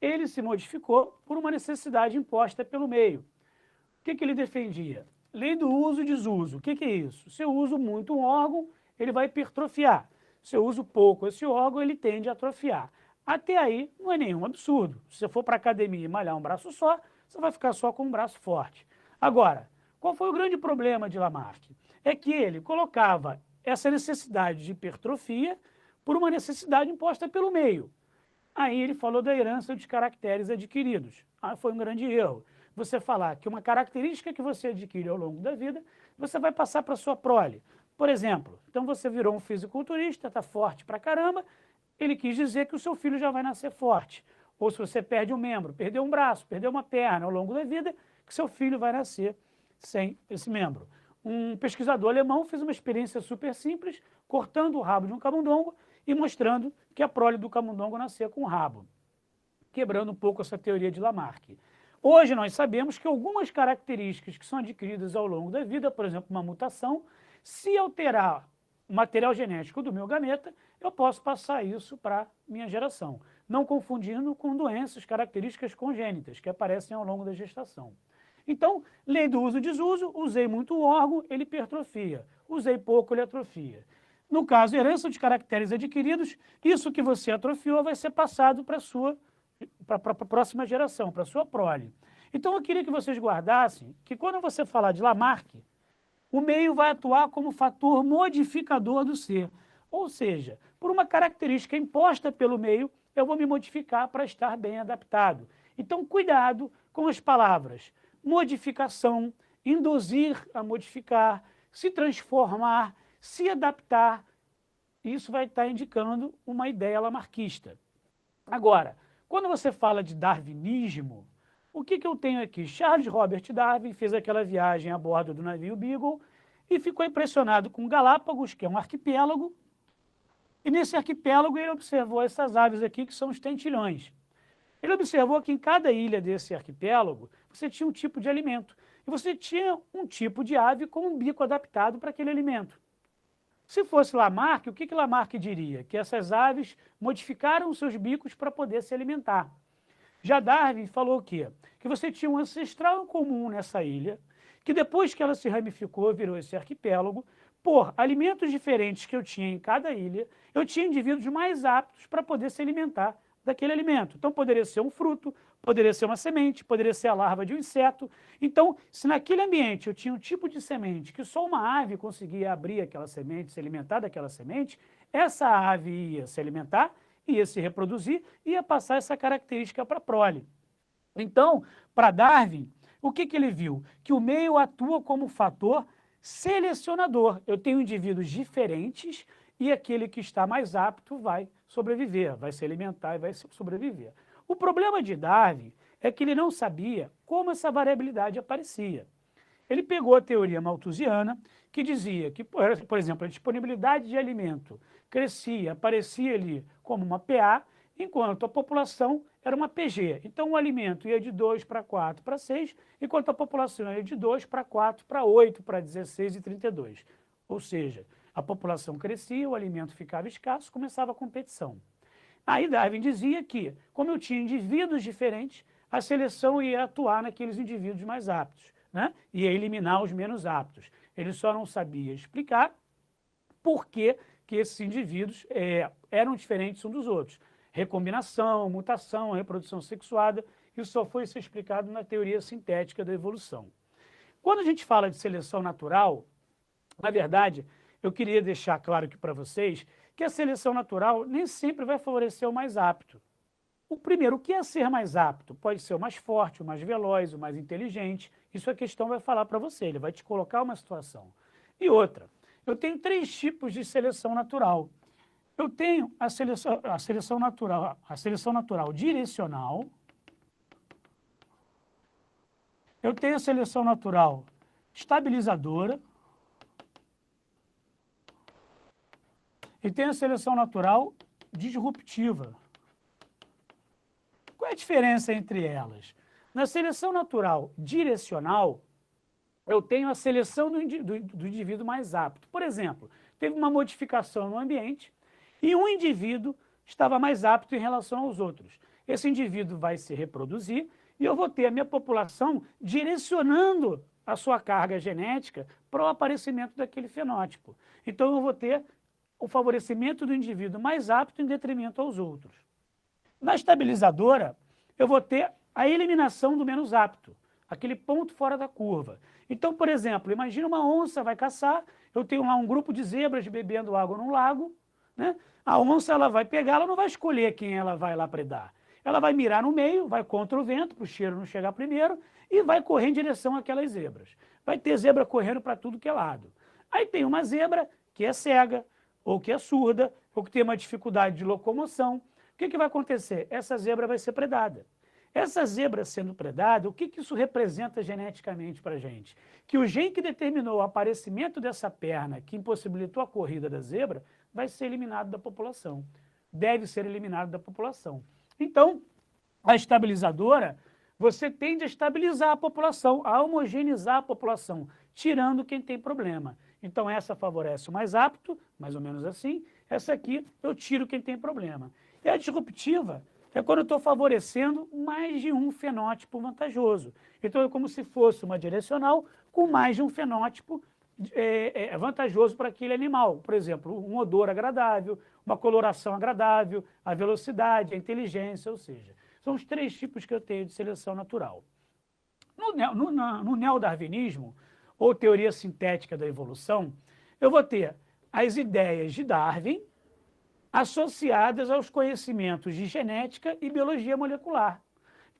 ele se modificou por uma necessidade imposta pelo meio. O que ele defendia? Lei do uso e desuso. O que é isso? Se eu uso muito um órgão, ele vai hipertrofiar. Se eu uso pouco esse órgão, ele tende a atrofiar. Até aí, não é nenhum absurdo. Se você for para a academia e malhar um braço só, você vai ficar só com um braço forte. Agora, qual foi o grande problema de Lamarck? É que ele colocava essa necessidade de hipertrofia por uma necessidade imposta pelo meio. Aí ele falou da herança dos caracteres adquiridos. Foi um grande erro. Você falar que uma característica que você adquire ao longo da vida, você vai passar para a sua prole. Por exemplo, então você virou um fisiculturista, está forte pra caramba, ele quis dizer que o seu filho já vai nascer forte. Ou se você perde um membro, perdeu um braço, perdeu uma perna ao longo da vida, que seu filho vai nascer sem esse membro. Um pesquisador alemão fez uma experiência super simples, cortando o rabo de um camundongo e mostrando que a prole do camundongo nascia com o rabo, quebrando um pouco essa teoria de Lamarck. Hoje nós sabemos que algumas características que são adquiridas ao longo da vida, por exemplo, uma mutação, se alterar o material genético do meu gameta, eu posso passar isso para minha geração, não confundindo com doenças, características congênitas que aparecem ao longo da gestação. Então, lei do uso e desuso, usei muito o órgão, ele hipertrofia. Usei pouco, ele atrofia. No caso, herança de caracteres adquiridos, isso que você atrofiou vai ser passado para a próxima geração, para a sua prole. Então, eu queria que vocês guardassem que quando você falar de Lamarck, o meio vai atuar como fator modificador do ser. Ou seja, por uma característica imposta pelo meio, eu vou me modificar para estar bem adaptado. Então, cuidado com as palavras modificação, induzir a modificar, se transformar, se adaptar. Isso vai estar indicando uma ideia lamarquista. Agora, quando você fala de darwinismo, o que eu tenho aqui? Charles Robert Darwin fez aquela viagem a bordo do navio Beagle e ficou impressionado com Galápagos, que é um arquipélago, e nesse arquipélago ele observou essas aves aqui, que são os tentilhões. Ele observou que em cada ilha desse arquipélago, você tinha um tipo de alimento. E você tinha um tipo de ave com um bico adaptado para aquele alimento. Se fosse Lamarck, o que Lamarck diria? Que essas aves modificaram os seus bicos para poder se alimentar. Já Darwin falou o quê? Que você tinha um ancestral em comum nessa ilha, que depois que ela se ramificou, virou esse arquipélago, por alimentos diferentes que eu tinha em cada ilha, eu tinha indivíduos mais aptos para poder se alimentar daquele alimento. Então, poderia ser um fruto, poderia ser uma semente, poderia ser a larva de um inseto. Então, se naquele ambiente eu tinha um tipo de semente que só uma ave conseguia abrir aquela semente, se alimentar daquela semente, essa ave ia se alimentar, ia se reproduzir, ia passar essa característica para a prole. Então, para Darwin, o que ele viu? Que o meio atua como fator selecionador. Eu tenho indivíduos diferentes e aquele que está mais apto vai sobreviver, vai se alimentar e vai sobreviver. O problema de Darwin é que ele não sabia como essa variabilidade aparecia. Ele pegou a teoria malthusiana, que dizia que, por exemplo, a disponibilidade de alimento crescia, aparecia ali como uma PA, enquanto a população era uma PG. Então, o alimento ia de 2 para 4 para 6, enquanto a população ia de 2 para 4 para 8 para 16 e 32. Ou seja, a população crescia, o alimento ficava escasso, começava a competição. Aí Darwin dizia que, como eu tinha indivíduos diferentes, a seleção ia atuar naqueles indivíduos mais aptos, né? Ia eliminar os menos aptos. Ele só não sabia explicar por que esses indivíduos eram diferentes uns dos outros. Recombinação, mutação, reprodução sexuada, isso só foi ser explicado na teoria sintética da evolução. Quando a gente fala de seleção natural, na verdade, eu queria deixar claro aqui para vocês que a seleção natural nem sempre vai favorecer o mais apto. O primeiro, o que é ser mais apto? Pode ser o mais forte, o mais veloz, o mais inteligente. Isso a questão vai falar para você, ele vai te colocar uma situação. E outra, eu tenho 3 tipos de seleção natural. Eu tenho a seleção natural direcional, eu tenho a seleção natural estabilizadora e tenho a seleção natural disruptiva. Qual é a diferença entre elas? Na seleção natural direcional, eu tenho a seleção do indivíduo mais apto. Por exemplo, teve uma modificação no ambiente e um indivíduo estava mais apto em relação aos outros. Esse indivíduo vai se reproduzir e eu vou ter a minha população direcionando a sua carga genética para o aparecimento daquele fenótipo. Então, eu vou ter o favorecimento do indivíduo mais apto em detrimento aos outros. Na estabilizadora, eu vou ter a eliminação do menos apto, aquele ponto fora da curva. Então, por exemplo, imagina uma onça vai caçar, eu tenho lá um grupo de zebras bebendo água num lago, né? A onça ela vai pegar, ela não vai escolher quem ela vai lá predar. Ela vai mirar no meio, vai contra o vento, para o cheiro não chegar primeiro, e vai correr em direção àquelas zebras. Vai ter zebra correndo para tudo que é lado. Aí tem uma zebra que é cega, ou que é surda, ou que tem uma dificuldade de locomoção. O que vai acontecer? Essa zebra vai ser predada. Essa zebra sendo predada, o que isso representa geneticamente para a gente? Que o gene que determinou o aparecimento dessa perna, que impossibilitou a corrida da zebra, vai ser eliminado da população. Deve ser eliminado da população. Então, a estabilizadora, você tende a estabilizar a população, a homogeneizar a população, tirando quem tem problema. Então, essa favorece o mais apto, mais ou menos assim. Essa aqui, eu tiro quem tem problema. E a disruptiva é quando eu estou favorecendo mais de um fenótipo vantajoso. Então, é como se fosse uma direcional com mais de um fenótipo vantajoso para aquele animal. Por exemplo, um odor agradável, uma coloração agradável, a velocidade, a inteligência, ou seja, são os 3 tipos que eu tenho de seleção natural. No neodarwinismo, ou teoria sintética da evolução, eu vou ter as ideias de Darwin associadas aos conhecimentos de genética e biologia molecular.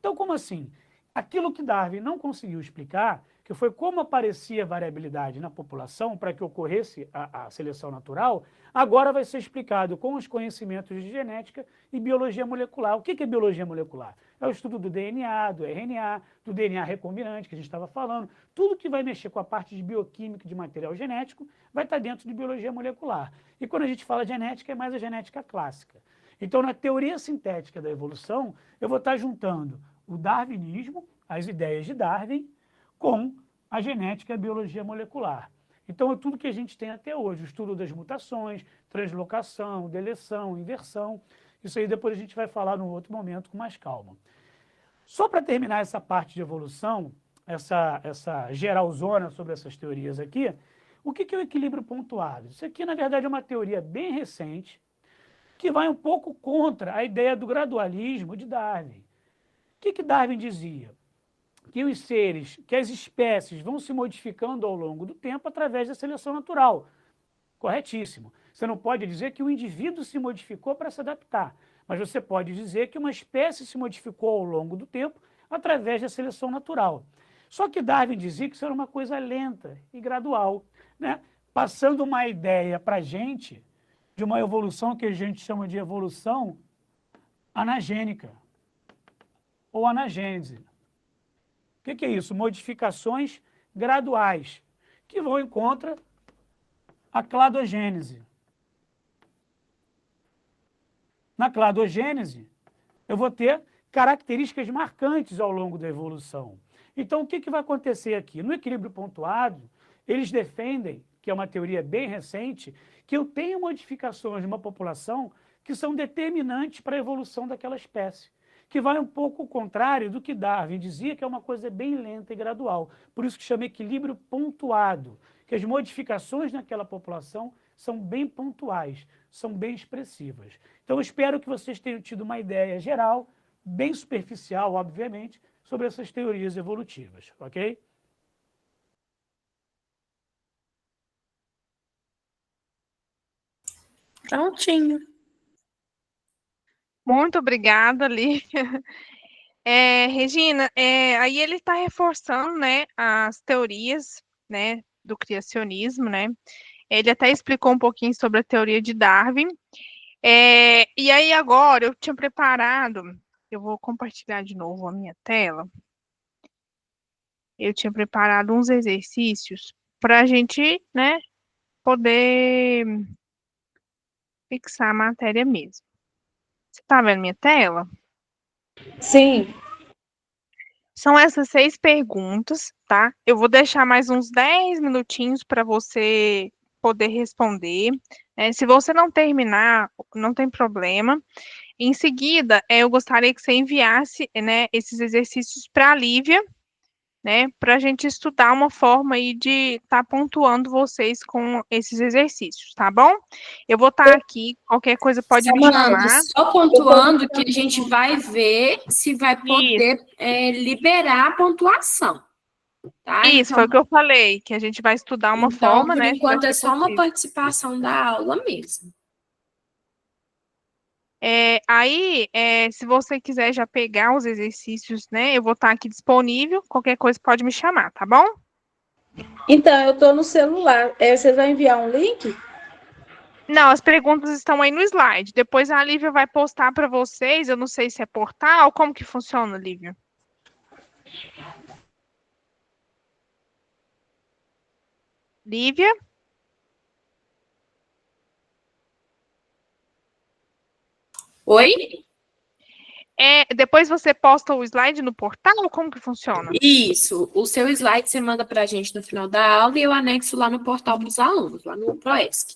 Então, como assim? Aquilo que Darwin não conseguiu explicar, que foi como aparecia a variabilidade na população para que ocorresse a seleção natural, agora vai ser explicado com os conhecimentos de genética e biologia molecular. O que é biologia molecular? É o estudo do DNA, do RNA, do DNA recombinante, que a gente estava falando. Tudo que vai mexer com a parte de bioquímica de material genético vai estar dentro de biologia molecular. E quando a gente fala genética, é mais a genética clássica. Então, na teoria sintética da evolução, eu vou estar juntando o darwinismo, as ideias de Darwin, com a genética e a biologia molecular. Então, é tudo que a gente tem até hoje, o estudo das mutações, translocação, deleção, inversão. Isso aí depois a gente vai falar num outro momento com mais calma. Só para terminar essa parte de evolução, essa geralzona sobre essas teorias aqui, o que é o equilíbrio pontuado? Isso aqui, na verdade, é uma teoria bem recente, que vai um pouco contra a ideia do gradualismo de Darwin. O que Darwin dizia? Que os seres, que as espécies vão se modificando ao longo do tempo através da seleção natural. Corretíssimo. Você não pode dizer que o indivíduo se modificou para se adaptar, mas você pode dizer que uma espécie se modificou ao longo do tempo através da seleção natural. Só que Darwin dizia que isso era uma coisa lenta e gradual, né? Passando uma ideia para a gente de uma evolução que a gente chama de evolução anagênica ou anagênese. O que é isso? Modificações graduais, que vão em contra a cladogênese. Na cladogênese, eu vou ter características marcantes ao longo da evolução. Então, o que vai acontecer aqui? No equilíbrio pontuado, eles defendem, que é uma teoria bem recente, que eu tenho modificações de uma população que são determinantes para a evolução daquela espécie, que vai um pouco ao contrário do que Darwin dizia, que é uma coisa bem lenta e gradual. Por isso que chama equilíbrio pontuado, que as modificações naquela população são bem pontuais, são bem expressivas. Então, eu espero que vocês tenham tido uma ideia geral, bem superficial, obviamente, sobre essas teorias evolutivas, ok? Prontinho. Muito obrigada, Lívia. Regina, aí ele está reforçando, né, as teorias, né, do criacionismo, né? Ele até explicou um pouquinho sobre a teoria de Darwin. E aí agora eu tinha preparado, eu vou compartilhar de novo a minha tela. Eu tinha preparado uns exercícios para a gente, né, poder fixar a matéria mesmo. Você está vendo minha tela? Sim. São essas 6 perguntas, tá? Eu vou deixar mais uns 10 minutinhos para você poder responder. Se você não terminar, não tem problema. Em seguida, eu gostaria que você enviasse, né, esses exercícios para a Lívia, né, para a gente estudar uma forma aí de estar pontuando vocês com esses exercícios, tá bom? Eu vou estar aqui, qualquer coisa pode me Samanta, chamar. só pontuando que a gente vai ver se vai Isso. poder liberar a pontuação, tá? Isso, foi o que eu falei, que a gente vai estudar uma Então, forma, por né, se vai enquanto, é ser só uma possível. participação da aula mesmo. Aí, se você quiser já pegar os exercícios, né, eu vou estar aqui disponível, qualquer coisa pode me chamar, tá bom? Então, eu estou no celular. Vocês vão enviar um link? Não, as perguntas estão aí no slide. Depois a Lívia vai postar para vocês. Eu não sei se é portal, como que funciona, Lívia? Lívia? Oi? Depois você posta o slide no portal, como que funciona? Isso. O seu slide você manda para a gente no final da aula e eu anexo lá no portal para os alunos, lá no Proesc.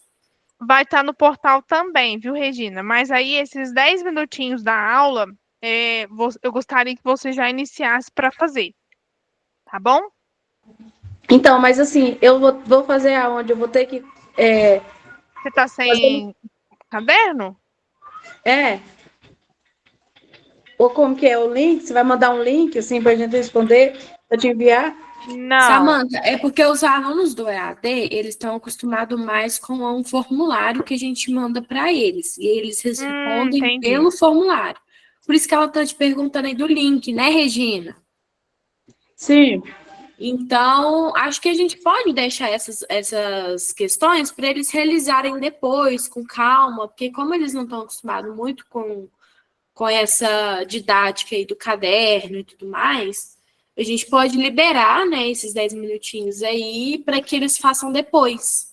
Vai estar no portal também, viu, Regina? Mas aí, esses 10 minutinhos da aula, eu gostaria que você já iniciasse para fazer, tá bom? Então, mas assim, eu vou fazer aonde? Eu vou ter que. Você está sem caderno? Ou como que é o link? Você vai mandar um link, assim, para a gente responder, para te enviar? Não. Samanta, é porque os alunos do EAD, eles estão acostumados mais com um formulário que a gente manda para eles. E eles respondem Entendi. pelo formulário. Por isso que ela está te perguntando aí do link, né, Regina? Sim. Então, acho que a gente pode deixar essas questões para eles realizarem depois, com calma, porque como eles não estão acostumados muito com essa didática aí do caderno e tudo mais, a gente pode liberar, né, esses 10 minutinhos aí para que eles façam depois.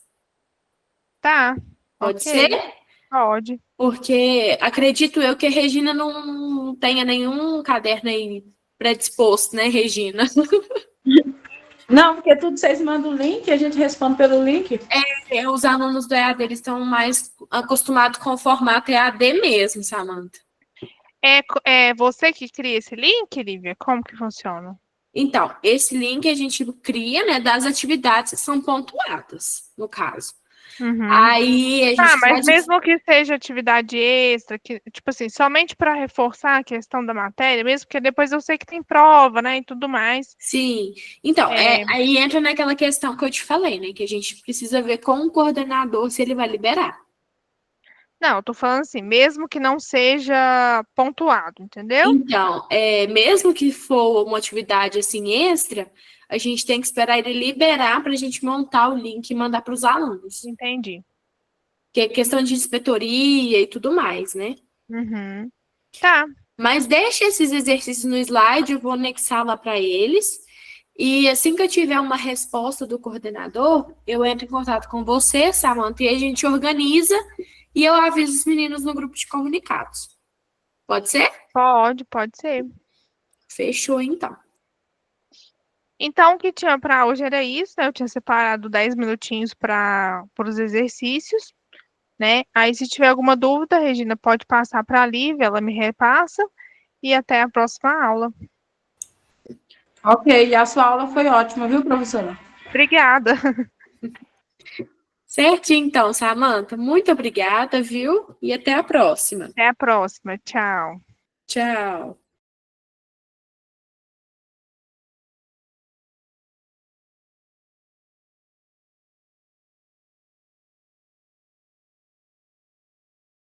Tá. Pode Ok. ser? Pode. Porque acredito eu que a Regina não tenha nenhum caderno aí predisposto, né, Regina? Não, porque tudo vocês mandam o link, a gente responde pelo link. Os alunos do EAD eles estão mais acostumados com o formato EAD mesmo, Samanta. É você que cria esse link, Lívia? Como que funciona? Então, esse link a gente cria, né, das atividades que são pontuadas, no caso. Uhum. Aí a gente Mas pode... mesmo que seja atividade extra, que, tipo assim, somente para reforçar a questão da matéria, mesmo porque depois eu sei que tem prova, né, e tudo mais. Sim. Então, aí entra naquela questão que eu te falei, né, que a gente precisa ver com o coordenador se ele vai liberar. Não, eu tô falando assim, mesmo que não seja pontuado, entendeu? Então, mesmo que for uma atividade assim extra, a gente tem que esperar ele liberar para a gente montar o link e mandar para os alunos. Entendi. Que é questão de inspetoria e tudo mais, né? Uhum. Tá. Mas deixa esses exercícios no slide, eu vou anexar lá para eles. E assim que eu tiver uma resposta do coordenador, eu entro em contato com você, Samanta, e a gente organiza e eu aviso os meninos no grupo de comunicados. Pode ser? Pode ser. Fechou, então. Então, o que tinha para hoje era isso, né? Eu tinha separado 10 minutinhos para os exercícios, né? Aí, se tiver alguma dúvida, Regina, pode passar para a Lívia, ela me repassa. E até a próxima aula. Ok, a sua aula foi ótima, viu, professora? Obrigada. Certinho, então, Samanta. Muito obrigada, viu? E até a próxima. Até a próxima. Tchau. Tchau.